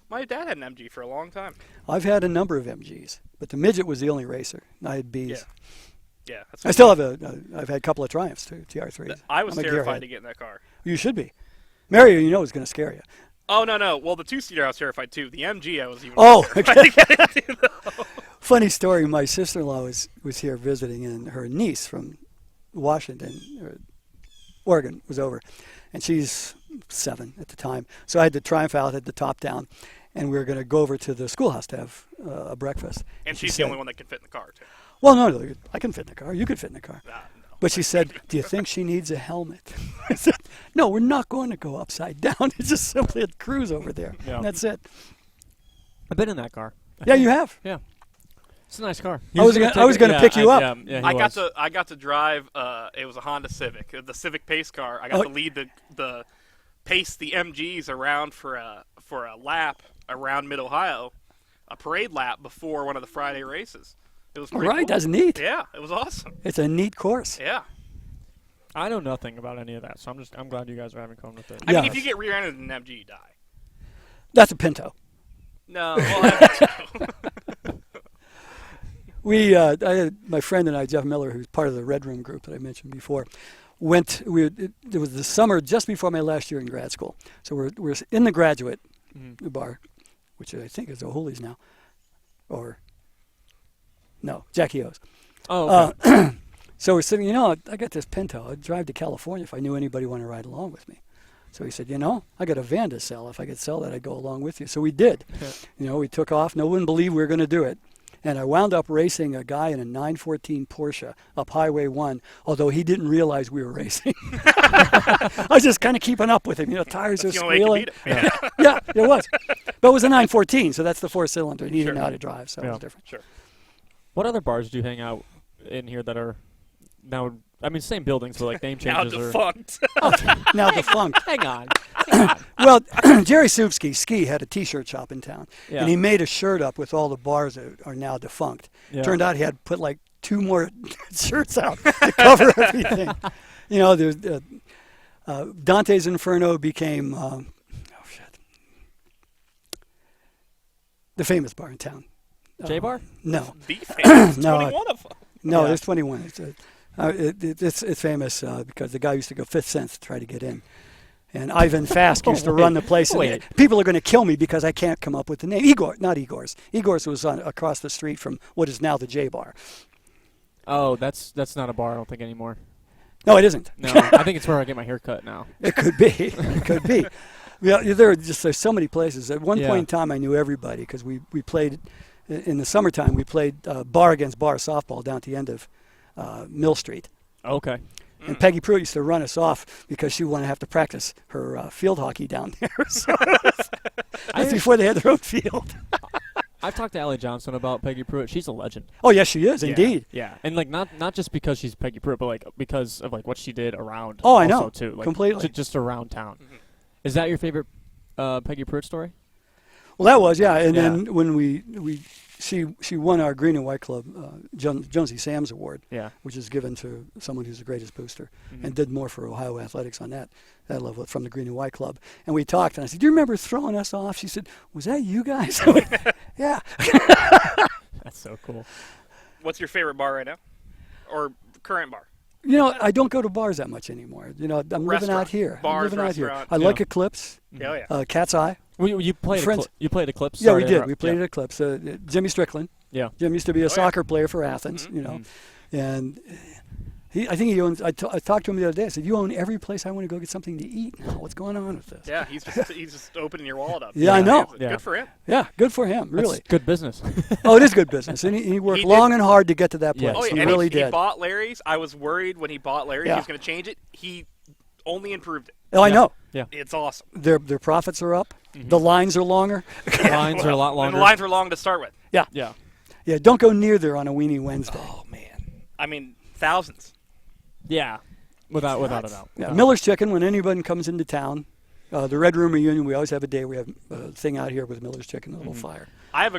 My dad had an MG for a long time.
I've had a number of MGs, but the midget was the only racer. I had Bs.
Yeah. That's
I still have I've had a couple of Triumphs too, TR3s.
I was
I'm a
terrified
gearhead.
to get in that car.
You should be. Mario, you know, is going to scare you.
Oh no! Well, the 2-seater I was terrified too. The MG I was even
Oh,
more terrified to get into, though.
Funny story. My sister-in-law was here visiting, and her niece from Washington, or Oregon, was over, and she's 7 at the time. So I had the Triumph out, had the top down, and we were going to go over to the schoolhouse to have a breakfast.
And
she
she's
said,
the only one that can fit in the car too.
Well, no, I can fit in the car. You could fit in the car.
No.
But she said, do you think she needs a helmet? I said, no, we're not going to go upside down. It's just simply a cruise over there.
Yeah.
And that's it.
I've been in that car.
Yeah, you have.
Yeah. It's a nice car.
I was going to pick you up.
Yeah,
I got to drive. It was a Honda Civic, the Civic Pace car. I got to lead the pace the MGs around for a lap around Mid Ohio, a parade lap before one of the Friday races. It was pretty
Right,
cool.
that's neat.
Yeah, it was awesome.
It's a neat course.
Yeah.
I know nothing about any of that, so I'm glad you guys are having fun with it.
I mean,
Yeah.
if you get rear-ended in an MG, you die.
That's a Pinto.
No, well,
I had my friend and I, Jeff Miller, who's part of the Red Room group that I mentioned before, it was the summer just before my last year in grad school. So we're in the graduate bar, which I think is O'Hooley's now, or no, Jackie O's.
Oh, okay.
So we're sitting, I got this Pinto. I'd drive to California if I knew anybody wanted to ride along with me. So he said, I got a van to sell. If I could sell that, I'd go along with you. So we did. We took off. No one believed we were going to do it. And I wound up racing a guy in a 914 Porsche up Highway 1, although he didn't realize we were racing. I was just kind of keeping up with him. Tires
that's
are
the only way you
squealing.
can beat it.
Yeah, it was. But it was a 914, so that's the 4-cylinder. And he didn't know how to drive, so it was different.
Sure.
What other bars do you hang out in here that are now? I mean, same buildings, but like name
Now
changes.
defunct.
Now defunct.
Hang on.
Well, Jerry Ski had a T-shirt shop in town,
Yeah.
and he made a shirt up with all the bars that are now defunct.
Yeah.
Turned out he had put like 2 more shirts out to cover everything. There's Dante's Inferno became the famous bar in town.
J Bar?
No,
The famous. 21 of them.
no,
Yeah.
there's 21. It's famous because the guy used to go 5th Sense to try to get in. And Ivan Fask used to run the place. And
wait.
people are going to kill me because I can't come up with the name. Not Igor's. Igor's was across the street from what is now the J Bar.
Oh, that's not a bar, I don't think anymore.
No, it isn't.
No, I think it's where I get my hair cut now.
It could be. It could be. Yeah, there's so many places. At one
Yeah.
point in time, I knew everybody because we played in the summertime. We played bar against bar softball down at the end of Mill Street.
Okay.
And Peggy Pruitt used to run us off because she wanted to have to practice her field hockey down there. So that's before they had their own field.
I've talked to Allie Johnson about Peggy Pruitt. She's a legend.
Oh, yes, she is, indeed.
Yeah, and like not just because she's Peggy Pruitt, but like because of like what she did around.
Oh, I
also,
know.
too. Like,
Completely.
Just around town. Is that your favorite Peggy Pruitt story?
Well, that was, yeah. And
Yeah.
then when she won our Green and White Club Jonesy Sam's Award,
Yeah.
which is given to someone who's the greatest booster, and did more for Ohio athletics on that level from the Green and White Club. And we talked, and I said, "Do you remember throwing us off?" She said, "Was that you guys?" I went, yeah.
That's so cool.
What's your favorite bar right now? Or current bar?
You know, I don't go to bars that much anymore. You know, I'm living out here.
Bars,
I'm living out here.
restaurant.
I like Eclipse,
Oh, yeah.
Cat's Eye.
You played
Friends.
you played Eclipse.
Yeah,
Sorry
we
to
did.
interrupt.
We played
Yeah.
at Eclipse. Jimmy Strickland.
Yeah.
Jim used to be a
yeah.
soccer player for Athens, you know. And I think he owns, I talked to him the other day. I said, you own every place I want to go get something to eat now. What's going on with this?
Yeah, he's just opening your wallet up.
Yeah, I know.
Yeah.
Good for him.
Yeah, good for him, really.
That's good business.
Oh, it is good business. And he worked
He
long and hard to get to that place.
Yeah.
Oh, yeah,
He
and
really
he
did.
bought Larry's. I was worried when he bought Larry's
Yeah.
he was going to change it. He only improved it.
Oh, I know.
Yeah.
It's awesome.
Their profits are up. The lines are longer.
Lines are a lot
And
longer.
the lines were long to start with.
Yeah.
Yeah, don't go near there on a Weenie Wednesday.
Oh, man. I mean, thousands.
Yeah. Without a doubt.
Yeah, Miller's Chicken, when anybody comes into town, the Red Room reunion, we always have a day. We have a thing out here with Miller's Chicken, a little fire.
I have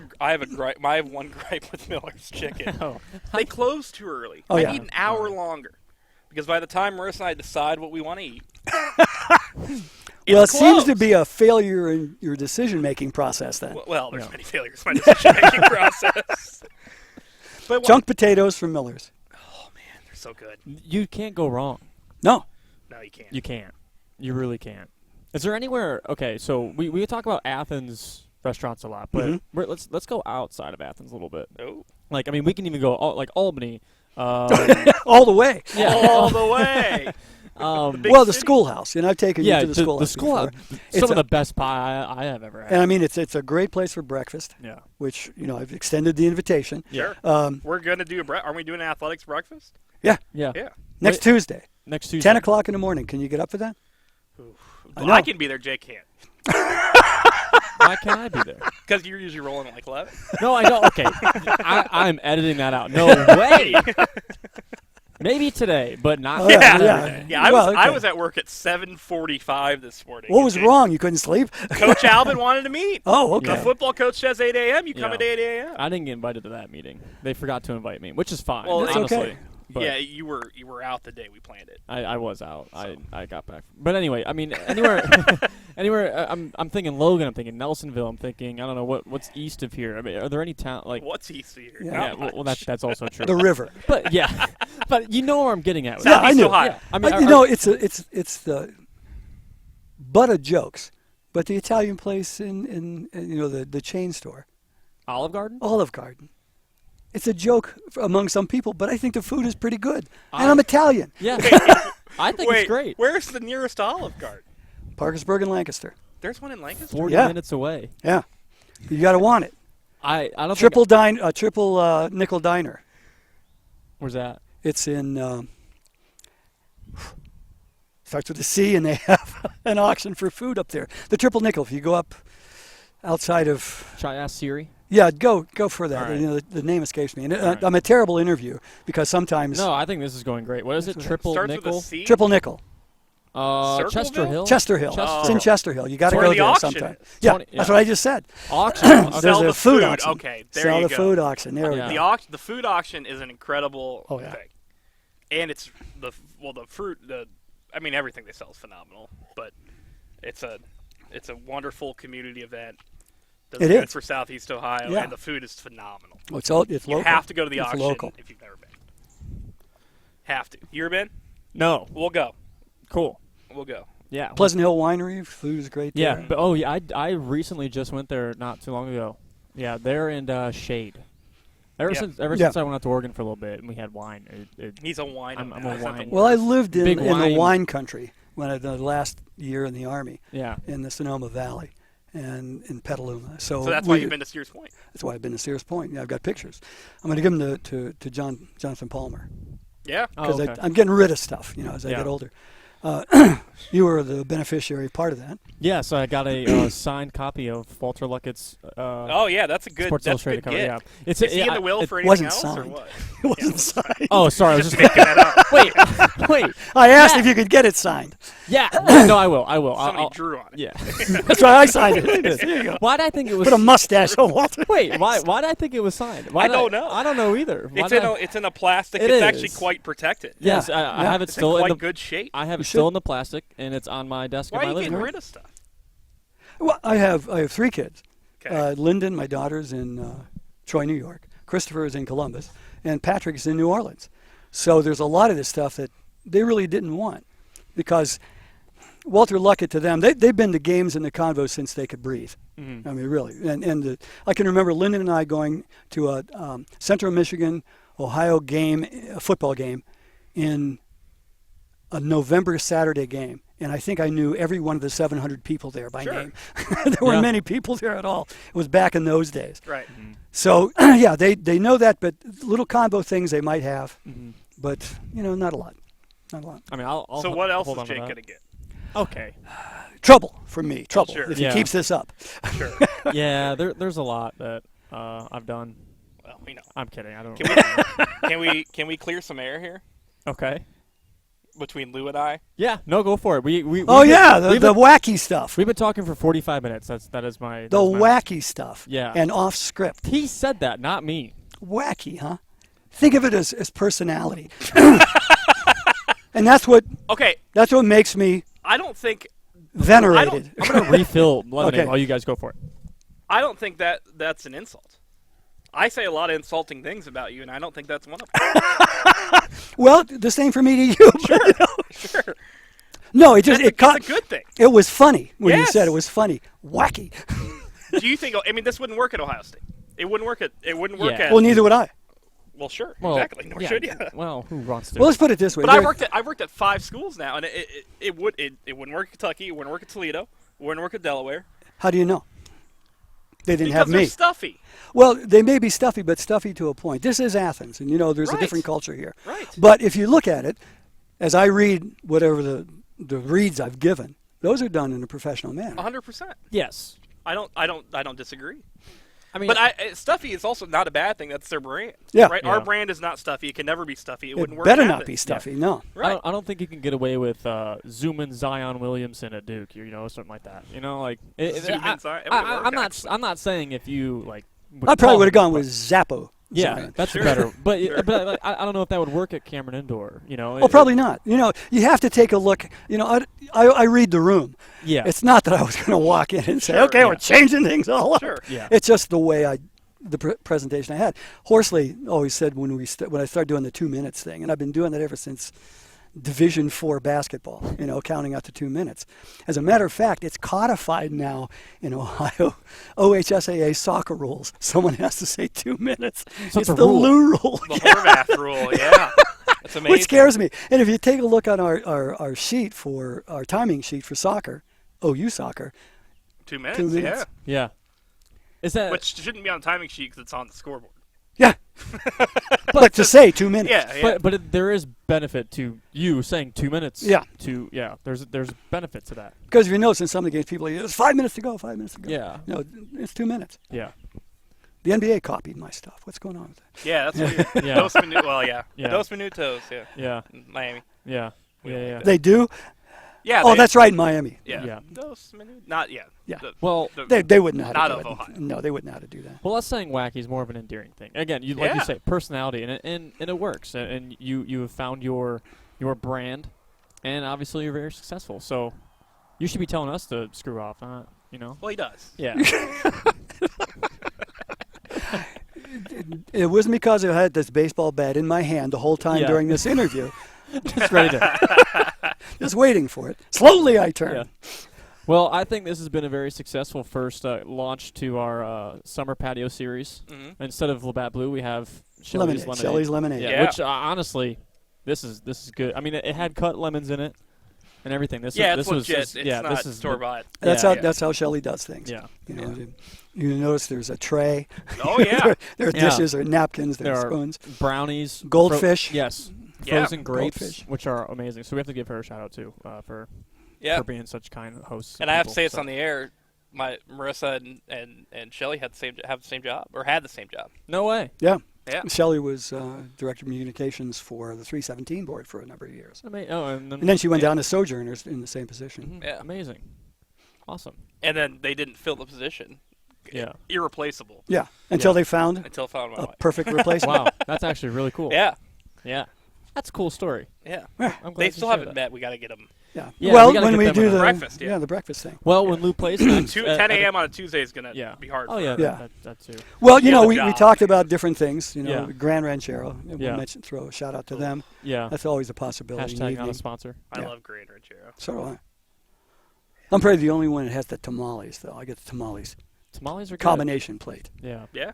one gripe with Miller's Chicken.
Oh.
They close too early.
Oh,
I
yeah.
need an hour longer. Because by the time Marissa and I decide what we want to eat,
Well, it
it's
seems to
closed.
be a failure in your decision-making process then.
Well, there's many failures in my decision-making process. But
Chunk potatoes from Miller's.
Oh, man, they're so good.
You can't go wrong.
No.
No, you can't.
You can't. You really can't. Is there anywhere? Okay, so we talk about Athens restaurants a lot, but let's go outside of Athens a little bit.
Oh.
Like, I mean, we can even go like Albany.
All the way.
All the way. Big
Well, the
city.
schoolhouse. And I've taken
yeah,
you to the schoolhouse.
the schoolhouse.
before.
Some
It's
of the best pie I have ever had.
And I mean, it's a great place for breakfast,
Yeah.
which, you know, I've extended the invitation.
Sure.
Um,
We're going to do aren't we doing an athletics breakfast?
Yeah.
Yeah.
next
Wait.
Tuesday,
Next Tuesday.
10 o'clock in the morning. Can you get up for that?
Well,
know.
I can be there. Jake can't.
Why can't I be there?
Because you're usually rolling at like 11.
No, I don't. Okay. I'm editing that out. No way. Maybe today, but not
Oh, yeah,
Saturday.
Yeah,
Well,
I
okay.
was at work at 7:45 this morning.
What was wrong? You couldn't sleep?
Coach Albin wanted to meet.
Oh,
The
okay.
football coach says 8 a.m. You come
Yeah.
at 8 a.m.
I didn't get invited to that meeting. They forgot to invite me, which is fine.
Well,
That's
honestly.
okay.
But
Yeah, you were out the day we planned it.
I was out. I got back. But anyway, I mean, anywhere, I'm thinking Logan. I'm thinking Nelsonville. I'm thinking I don't know what's east of here. I mean, are there any town like?
What's east here?
Yeah.
Yeah,
Not
well,
much.
that's also true.
The river.
But yeah, but you know where I'm getting at. With
Yeah,
that.
I
Southeast
knew.
Ohio.
Yeah, I mean,
You know, it's the butt of jokes, but the Italian place in you know the chain store,
Olive Garden.
Olive Garden. It's a joke among some people, but I think the food is pretty good, and I'm Italian.
Yeah, I think
Wait,
it's great.
where's the nearest Olive Garden?
Parkersburg and Lancaster.
There's one in Lancaster.
40
Yeah.
minutes away.
Yeah, you got to want it.
I don't
Triple
think.
nickel diner.
Where's that?
It's in starts with a C, and they have an auction for food up there. The triple nickel. If you go up outside of
Should I ask Siri?
yeah, go for that.
All right.
You know, the name escapes me, and
right.
I'm a terrible interview because sometimes
No, I think this is going great. What is it? Triple
Starts
nickel.
with a C.
triple nickel.
Chester
Circleville?
Hill.
Chester Hill.
Chester
It's in
Hill.
Chester Hill. You got to
It's where
go
the
there
auction
sometime.
is.
Yeah,
20
that's
yeah.
what I just said.
Auction.
There's
Sell
a
the
food
food.
auction.
Okay, there
Sell
you
the
go.
food auction. There we
Yeah.
go.
The food auction is an incredible
Oh, yeah.
thing, and it's the fruit. I mean, everything they sell is phenomenal, but it's a wonderful community event. Does
It
good
is.
for Southeast Ohio,
Yeah.
and the food is phenomenal.
Oh, it's
You
local.
have to go to the
It's
auction
local.
if you've never been. Have to. You ever been?
No.
We'll go.
Cool.
We'll go.
Yeah.
Pleasant Hill Winery. Food is great
Yeah.
there.
But oh yeah, I recently just went there not too long ago. Yeah, they're in Shade. Ever
Yeah.
since I went out to Oregon for a little bit and we had wine.
He's a wine.
I'm a
That's not the
wine-
Well, I
worst.
lived in
Big
the
wine.
wine country the last year in the Army
Yeah.
in the Sonoma Valley and in Petaluma. So
So that's why you've been to Sears Point.
That's why I've been to Sears Point. Yeah, I've got pictures. I'm going to give them to Jonathan Palmer
Yeah.
because
Oh, okay.
I'm getting rid of stuff, as I
Yeah.
get older. You were the beneficiary part of that.
Yeah, so I got a signed copy of Walter Luckett's
Oh yeah, that's a good.
Sports
That's a
Illustrated
good
cover.
get.
Yeah, it's
Is he in the will
it
for anything
wasn't
else or
signed.
what?
It wasn't signed.
Oh, sorry, I was just
Making that up.
wait.
I asked if you could get it signed.
Yeah, no, I will.
Somebody
I'll,
drew on it.
yeah.
That's why I signed it. There you go.
Why'd I think it was?
Put a mustache on Walter.
Wait, why did I think it was signed?
I don't know.
I don't know either. Why
It's
did
in
I-
it's in a plastic.
It
It's actually
is.
quite protected.
Yes,
Yeah.
I have it
It's
still
in
in
quite
the.
good shape.
I have
You
it still
should.
in the plastic, and it's on my desk
Why
in
are
my
you
living
getting
room.
rid of stuff?
Well, I have 3 kids.
Okay.
Lyndon, my daughter's in Troy, New York. Christopher is in Columbus, and Patrick is in New Orleans. So there's a lot of this stuff that they really didn't want, because Walter Luckett, to them, they've been to games in the Convo since they could breathe.
Mm-hmm.
I mean, really. I can remember Lyndon and I going to a Central Michigan, Ohio game, a football game, in a November Saturday game. And I think I knew every one of the 700 people there by name. There weren't many people there at all. It was back in those days.
Right.
Mm-hmm.
So, yeah, they know that, but little Convo things they might have.
Mm-hmm.
But, not a lot. Not a lot.
I mean, I'll
So what else
hold
is
on to
Jake
that.
going to get?
Okay.
Trouble for me. Trouble.
Sure.
If he
Yeah.
keeps this up.
Sure.
Yeah, there's a lot that I've done.
Well,
I'm kidding. I don't.
Can we clear some air here
Okay.
between Lou and I?
Yeah. No, go for it. We
Oh,
we've
yeah,
been,
the wacky stuff.
we've been talking for 45 minutes. That is my
The wacky stuff.
Yeah.
And off script.
He said that, not me.
Wacky, huh? Think of it as personality. And that's what
Okay,
makes me
I don't think
venerated.
I'm gonna refill lemonade
Okay.
while you guys go for it.
that's an insult. I say a lot of insulting things about you, and I don't think that's one of them.
Well, the same for me to you.
Sure.
No, it just
It's a good thing.
It was funny when you
Yes.
said it was funny. Wacky.
Do you think? I mean, this wouldn't work at Ohio State. It wouldn't work at.
Yeah.
Well, neither would I.
Well, sure.
Well,
exactly. Nor
yeah.
should you.
Well, who wants to?
Well, let's put it this way.
But
There-
I've worked at 5 schools now, and it wouldn't work at Kentucky. It wouldn't work at Toledo. It wouldn't work at Delaware.
How do you know? They didn't
Because
have
they're
me.
stuffy.
Well, they may be stuffy, but stuffy to a point. This is Athens, and there's a
Right.
different culture here.
Right.
But if you look at it, as I read whatever the reads I've given, those are done in a professional manner.
100%.
Yes.
I don't disagree.
I mean,
But stuffy is also not a bad thing. That's their brand.
Yeah.
Right.
Yeah.
Our brand is not stuffy. It can never be stuffy. It wouldn't
It
work.
better
at
not
Athens.
be stuffy. No.
Right.
I don't think you can get away with zooming Zion Williamson at Duke, something like that.
Zoom in Zion, it would work,
I'm not.
actually.
I'm not saying if you like.
I probably would have gone
but-
with Zappo.
Yeah,
Zion.
that's
Sure.
better. But
Sure.
but I don't know if that would work at Cameron Indoor.
Well, probably not. You have to take a look. I read the room.
Yeah.
It's not that I was going to walk in and say,
Sure,
okay,
yeah.
we're changing things all up.
Sure.
Yeah.
It's just the way the presentation I had. Horsley always said when I started doing the 2 minutes thing, and I've been doing that ever since Division IV basketball, counting out to 2 minutes. As a matter of fact, it's codified now in Ohio OHSAA soccer rules. Someone has to say 2 minutes.
So
it's
it's a
the
rule.
Lou rule.
The Horvath rule. Yeah. That's amazing.
Which scares me. And if you take a look on our sheet for our timing sheet for soccer, OU soccer,
2 minutes.
2 minutes.
Yeah. Is that?
Which shouldn't be on the timing sheet because it's on the scoreboard.
Yeah. But to say 2 minutes.
Yeah.
But there is benefit to you saying 2 minutes.
Yeah.
There's benefit to that.
Because if you notice in some of the games, people are, it's 5 minutes to go, 5 minutes to go.
Yeah.
No, it's 2 minutes.
Yeah.
The NBA copied my stuff. What's going on with that?
Yeah, that's weird.
Yeah.
Dos Minutos. Well, yeah.
Yeah.
Dos Minutos. Yeah.
Yeah.
Miami.
Yeah.
We
Yeah.
don't
Yeah.
like
They do?
Yeah.
Oh, that's right, in Miami.
Yeah.
Yeah.
Dos Minutos. Not yet.
Yeah.
Well,
They wouldn't know how
Not
to
of
do it.
Ohio.
No, they wouldn't know how to do that.
Well, us saying wacky is more of an endearing thing. Again, like you
Yeah.
say, personality, and it works. And you have found your brand, and obviously you're very successful. So you should be telling us to screw off, not.
Well, he does.
Yeah.
It wasn't because I had this baseball bat in my hand the whole time
Yeah.
during this interview.
Just ready to.
Just waiting for it. Slowly I turn.
Yeah. Well, I think this has been a very successful first launch to our summer patio series.
Mhm.
Instead of LaBatt Blue, we have Shelley's Lemonade.
Shelley's Lemonade.
Yeah,
Yeah.
which honestly, this is good. I mean, it had cut lemons in it and everything. This
Yeah,
this
it's
was
legit.
just,
It's
yeah,
not
this is
store bought.
That's
Yeah.
that's how Shelley does things.
Yeah.
You notice there's a tray.
Oh yeah.
there are
Yeah.
dishes, there are napkins, there
There
are
are
spoons.
brownies,
Goldfish.
yes,
Yeah.
frozen grapes,
Goldfish.
which are amazing. So we have to give her a shout out too for
Yeah.
being such kind hosts.
And I have to
people,
say it's
so.
on the air. My Marissa and Shelly had the same job or had the same job.
No way.
Yeah.
Yeah.
Shelley was director of communications for the 317 board for a number of years.
And
And then she went down to Sojourners in the same position.
Mhm.
Yeah.
Amazing. Awesome.
And then they didn't fill the position.
Yeah.
Irreplaceable
Yeah. Until
Yeah.
they found
until I found my
a
wife.
perfect replacement.
Wow, that's actually really cool.
Yeah.
Yeah. That's a cool story.
Yeah.
I'm glad
They
you
still
shared
haven't
that.
met. We got to get them.
Yeah.
Yeah,
well,
we gotta
when
get
we
them
do
in
the
a-
breakfast, yeah.
the breakfast thing.
Well, when Lou plays next,
10 a.m. on a Tuesday is going
Yeah.
to be hard.
Oh
for
yeah,
her.
Yeah.
That too.
Well,
Yeah, the
we
job.
talked about different things.
Yeah.
Grand Ranchero.
Yeah.
We'll throw a shout out to them.
Yeah.
That's always a possibility. in the
Hashtag not a
evening.
sponsor.
I
Yeah.
love Grand Ranchero.
So do I. I'm probably the only one that has the tamales, though. I get the tamales.
Tamales are good.
Combination plate.
Yeah.
Yeah.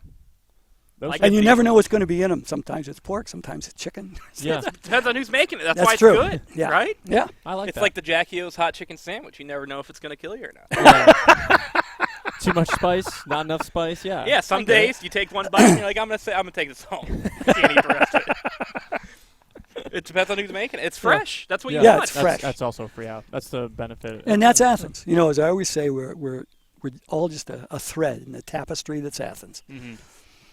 Those
Like
are-
And you
the-
never know what's going to be in them. Sometimes it's pork, sometimes it's chicken.
yeah.
Depends on who's making it. That's
That's
why it's
true.
good,
Yeah.
right?
Yeah.
I like
It's
that.
like the Jackie O's hot chicken sandwich. You never know if it's going to kill you or not.
Yeah. Too much spice, not enough spice. Yeah.
Yeah,
I
some
get it.
days you take one bite and you're like, I'm gonna take this home. You can't eat the rest of it. It depends on who's making it. It's fresh. That's what you
Yeah,
want.
it's fresh.
That's also free out. That's the benefit.
And that's Athens. As I always say, we're all just a thread in the tapestry that's Athens.
Mm-hmm.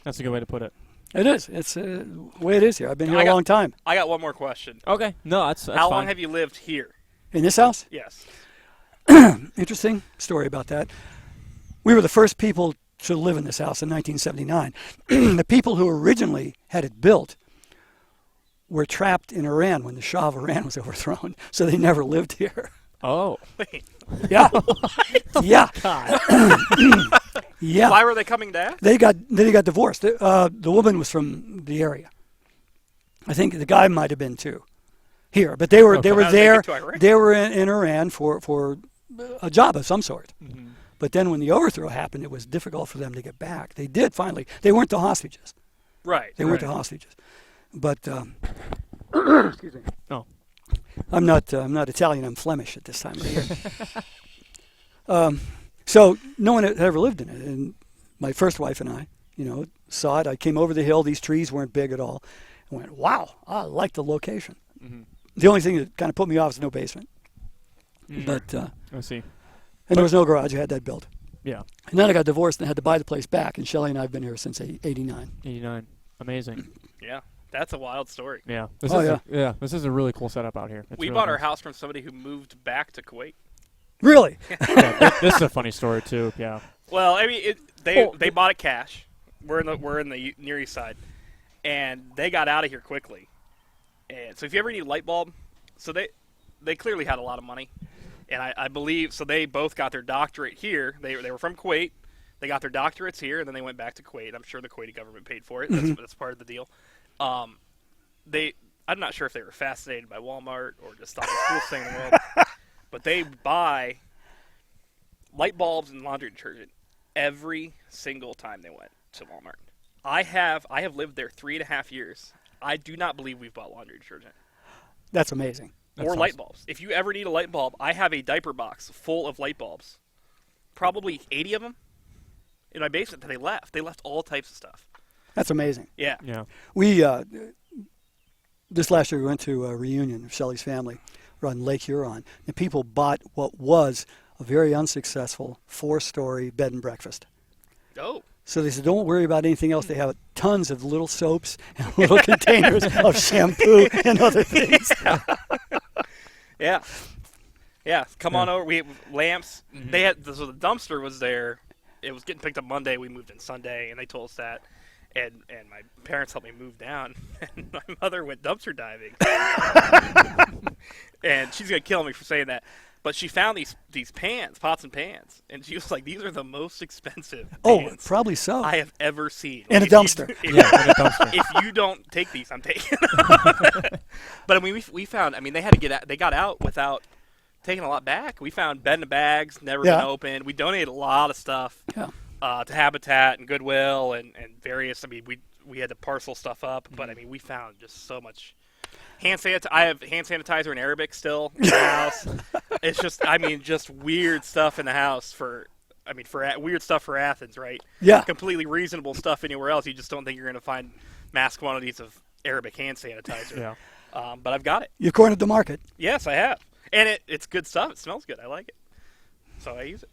That's a good way to put it.
It is. It's the way it is here. I've been here
I
a
got-
long time.
I got one more question.
Okay. No, that's
How
fine.
long have you lived here?
In this house?
Yes.
Interesting story about that. We were the first people to live in this house in 1979. The people who originally had it built were trapped in Iran when the Shah of Iran was overthrown, so they never lived here.
Oh.
Wait.
Yeah. Yeah.
God.
Yeah.
Why were they coming to Athens?
They got divorced. The woman was from the area. I think the guy might have been too. Here, but they were
Okay.
they were
How did they
there.
get to Iran?
They were in Iran for a job of some sort.
Mm-hmm.
But then when the overthrow happened, it was difficult for them to get back. They did finally. They weren't the hostages.
Right.
They weren't
Right.
the hostages. But excuse me.
Oh.
I'm not Italian. I'm Flemish at this time of the year. So no one had ever lived in it. And my first wife and I, saw it. I came over the hill. These trees weren't big at all. I went, wow, I like the location.
Mm-hmm.
The only thing that kind of put me off is no basement.
Mm.
But
I see.
and there was no garage. I had that built.
Yeah.
And then I got divorced and had to buy the place back. And Shelley and I have been here since '89.
89. Amazing.
Yeah. That's a wild story.
Yeah. This is a really cool setup out here. It's
We
really
bought our
nice.
house from somebody who moved back to Kuwait.
Really?
Yeah, this is a funny story too. Yeah.
Well, I mean, they bought it cash. We're in the Near East Side, and they got out of here quickly. And so, if you ever need a light bulb, so they clearly had a lot of money, and I believe so. They both got their doctorate here. They were from Kuwait. They got their doctorates here, and then they went back to Kuwait. I'm sure the Kuwaiti government paid for it. That's part of the deal. I'm not sure if they were fascinated by Walmart or just thought it was the coolest thing in the world. But they buy light bulbs and laundry detergent every single time they went to Walmart. I have lived there 3.5 years. I do not believe we've bought laundry detergent
That's amazing.
or light bulbs. If you ever need a light bulb, I have a diaper box full of light bulbs. Probably 80 of them in my basement that they left. They left all types of stuff.
That's amazing.
Yeah.
Yeah.
We this last year we went to a reunion of Shelley's family on Lake Huron, and people bought what was a very unsuccessful 4-story bed and breakfast.
Oh.
So they said, don't worry about anything else. They have tons of little soaps and little containers of shampoo and other things.
Yeah. Yeah. Come on over. We have lamps.
Mm-hmm.
They had so the dumpster was there. It was getting picked up Monday. We moved in Sunday, and they told us that. And my parents helped me move down, and my mother went dumpster diving. And she's gonna kill me for saying that. But she found these pans, pots and pans, and she was like, "These are the most expensive
Oh,
pans
probably so.
I have ever seen."
In a
Like, if you-
dumpster.
if-
Yeah. In a dumpster.
if you don't take these, I'm taking them. But I mean, we found. I mean, they had to get out. They got out without taking a lot back. We found bed in bags, never
Yeah.
been opened. We donated a lot of stuff
Yeah.
to Habitat and Goodwill and various. I mean, we had to parcel stuff up, but I mean, we found just so much. I have hand sanitizer in Arabic still in the house. It's just, I mean, just weird stuff in the house weird stuff for Athens, right?
Yeah.
Completely reasonable stuff anywhere else. You just don't think you're going to find mass quantities of Arabic hand sanitizer.
Yeah.
But I've got it.
You've cornered the market.
Yes, I have. And it's good stuff. It smells good. I like it. So I use it.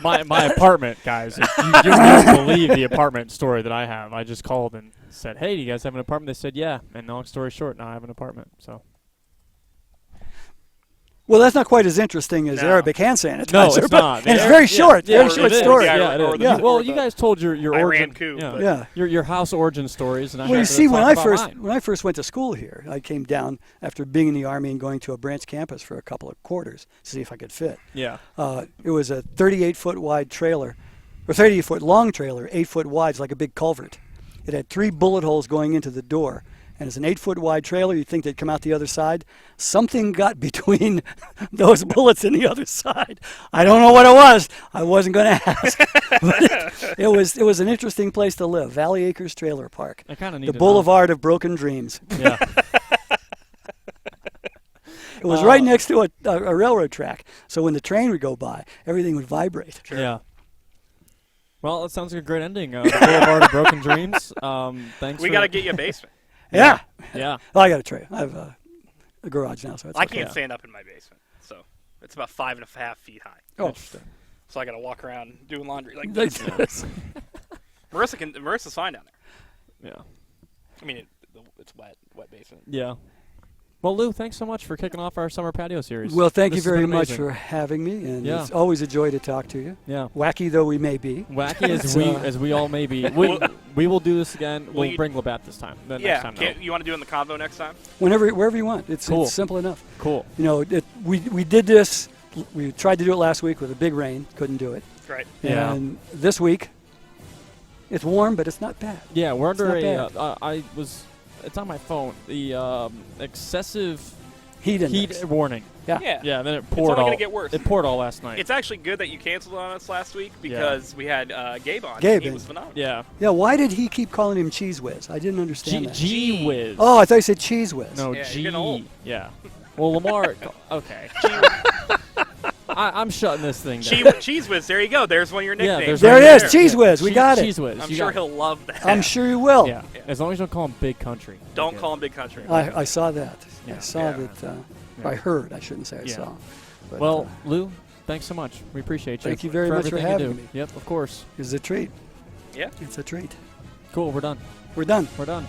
My apartment, guys. If you won't believe the apartment story that I have. I just called and said, "Hey, do you guys have an apartment?" They said, "Yeah." And long story short, now I have an apartment. So.
Well, that's not quite as interesting as
No.
Arabic hand sanitizer.
No, it's
but-
not.
And it's very short.
Yeah,
very
it
short
is.
story.
Yeah, it
Or
is.
the-
Yeah.
Well,
or
you
the
guys told your
Iran
origin,
coup,
yeah,
but-
Yeah.
your house origin stories, and I
Well,
had
you
to
see,
talk about mine.
when I first went to school here, I came down after being in the Army and going to a branch campus for a couple of quarters to see if I could fit.
Yeah.
It was a 38-foot wide trailer, or 38-foot long trailer, 8 foot wide, it's like a big culvert. It had 3 bullet holes going into the door. And it's an 8-foot wide trailer. You'd think they'd come out the other side. Something got between those bullets and the other side. I don't know what it was. I wasn't going to ask. But it was an interesting place to live. Valley Acres Trailer Park.
I kind of need
The
to
Boulevard of Broken Dreams.
know. Yeah.
It was right next to a railroad track. So when the train would go by, everything would vibrate.
Yeah. Well, that sounds like a great ending. The Boulevard of Broken Dreams. Thanks.
We
for
got to get you a basement.
Yeah.
Yeah.
Well, I got a tray. I have a garage now, so it's
I
okay.
can't stand up in my basement, so it's about 5.5 feet high.
Oh,
Interesting.
So I got to walk around doing laundry like
like
this.
this.
Marissa's fine down there.
Yeah.
I mean, it's wet basement.
Yeah. Well, Lou, thanks so much for kicking off our summer patio series.
Well, thank you
This has
very
been
much
amazing.
for having me, and
Yeah.
it's always a joy to talk to you.
Yeah.
Wacky though we may be.
Wacky
So-
as we all may be. We will do this again.
Will
We'll
you-
bring LaBatt this time. Next
Yeah,
time.
you want to do it in the Convo next time?
Wherever you want. It's
Cool.
simple enough.
Cool.
You know, we did this. We tried to do it last week with a big rain. Couldn't do it.
Great.
Yeah.
And this week, it's warm, but it's not bad.
Yeah, we're
It's
under
not
a. It's on my phone. The excessive
Heat index.
heat warning.
Yeah.
Yeah. Then it
It's
poured
only
all.
going to get worse.
It poured all last night.
It's actually good that you canceled on us last week because we had Gabe on.
Gabe
He
in.
was phenomenal.
yeah.
Yeah. Why did he keep calling him Cheese Whiz? I didn't understand that.
G whiz.
Oh, I thought you said Cheese Whiz.
No,
Yeah,
G.
you're getting old.
Yeah. Well, Lamar. Okay. I'm shutting this thing down.
Cheese Whiz, there you go. There's one of your
Yeah,
nicknames.
There
right
it is,
there.
Cheese Whiz. We got it.
Cheese whiz.
I'm
You
sure
got it.
he'll love that.
I'm sure you will.
Yeah. As long as you don't call him Big Country.
Don't
Okay.
call him Big Country.
I saw that.
Yeah.
I saw
Yeah.
that.
Yeah.
I heard. I shouldn't say I
Yeah.
saw. But,
Well, Lou, thanks so much. We appreciate you.
Thank you very much for
everything you
having
do.
me.
Yep, of course.
it's a treat.
Yeah.
It's a treat.
Cool. We're done.
We're done.
We're done.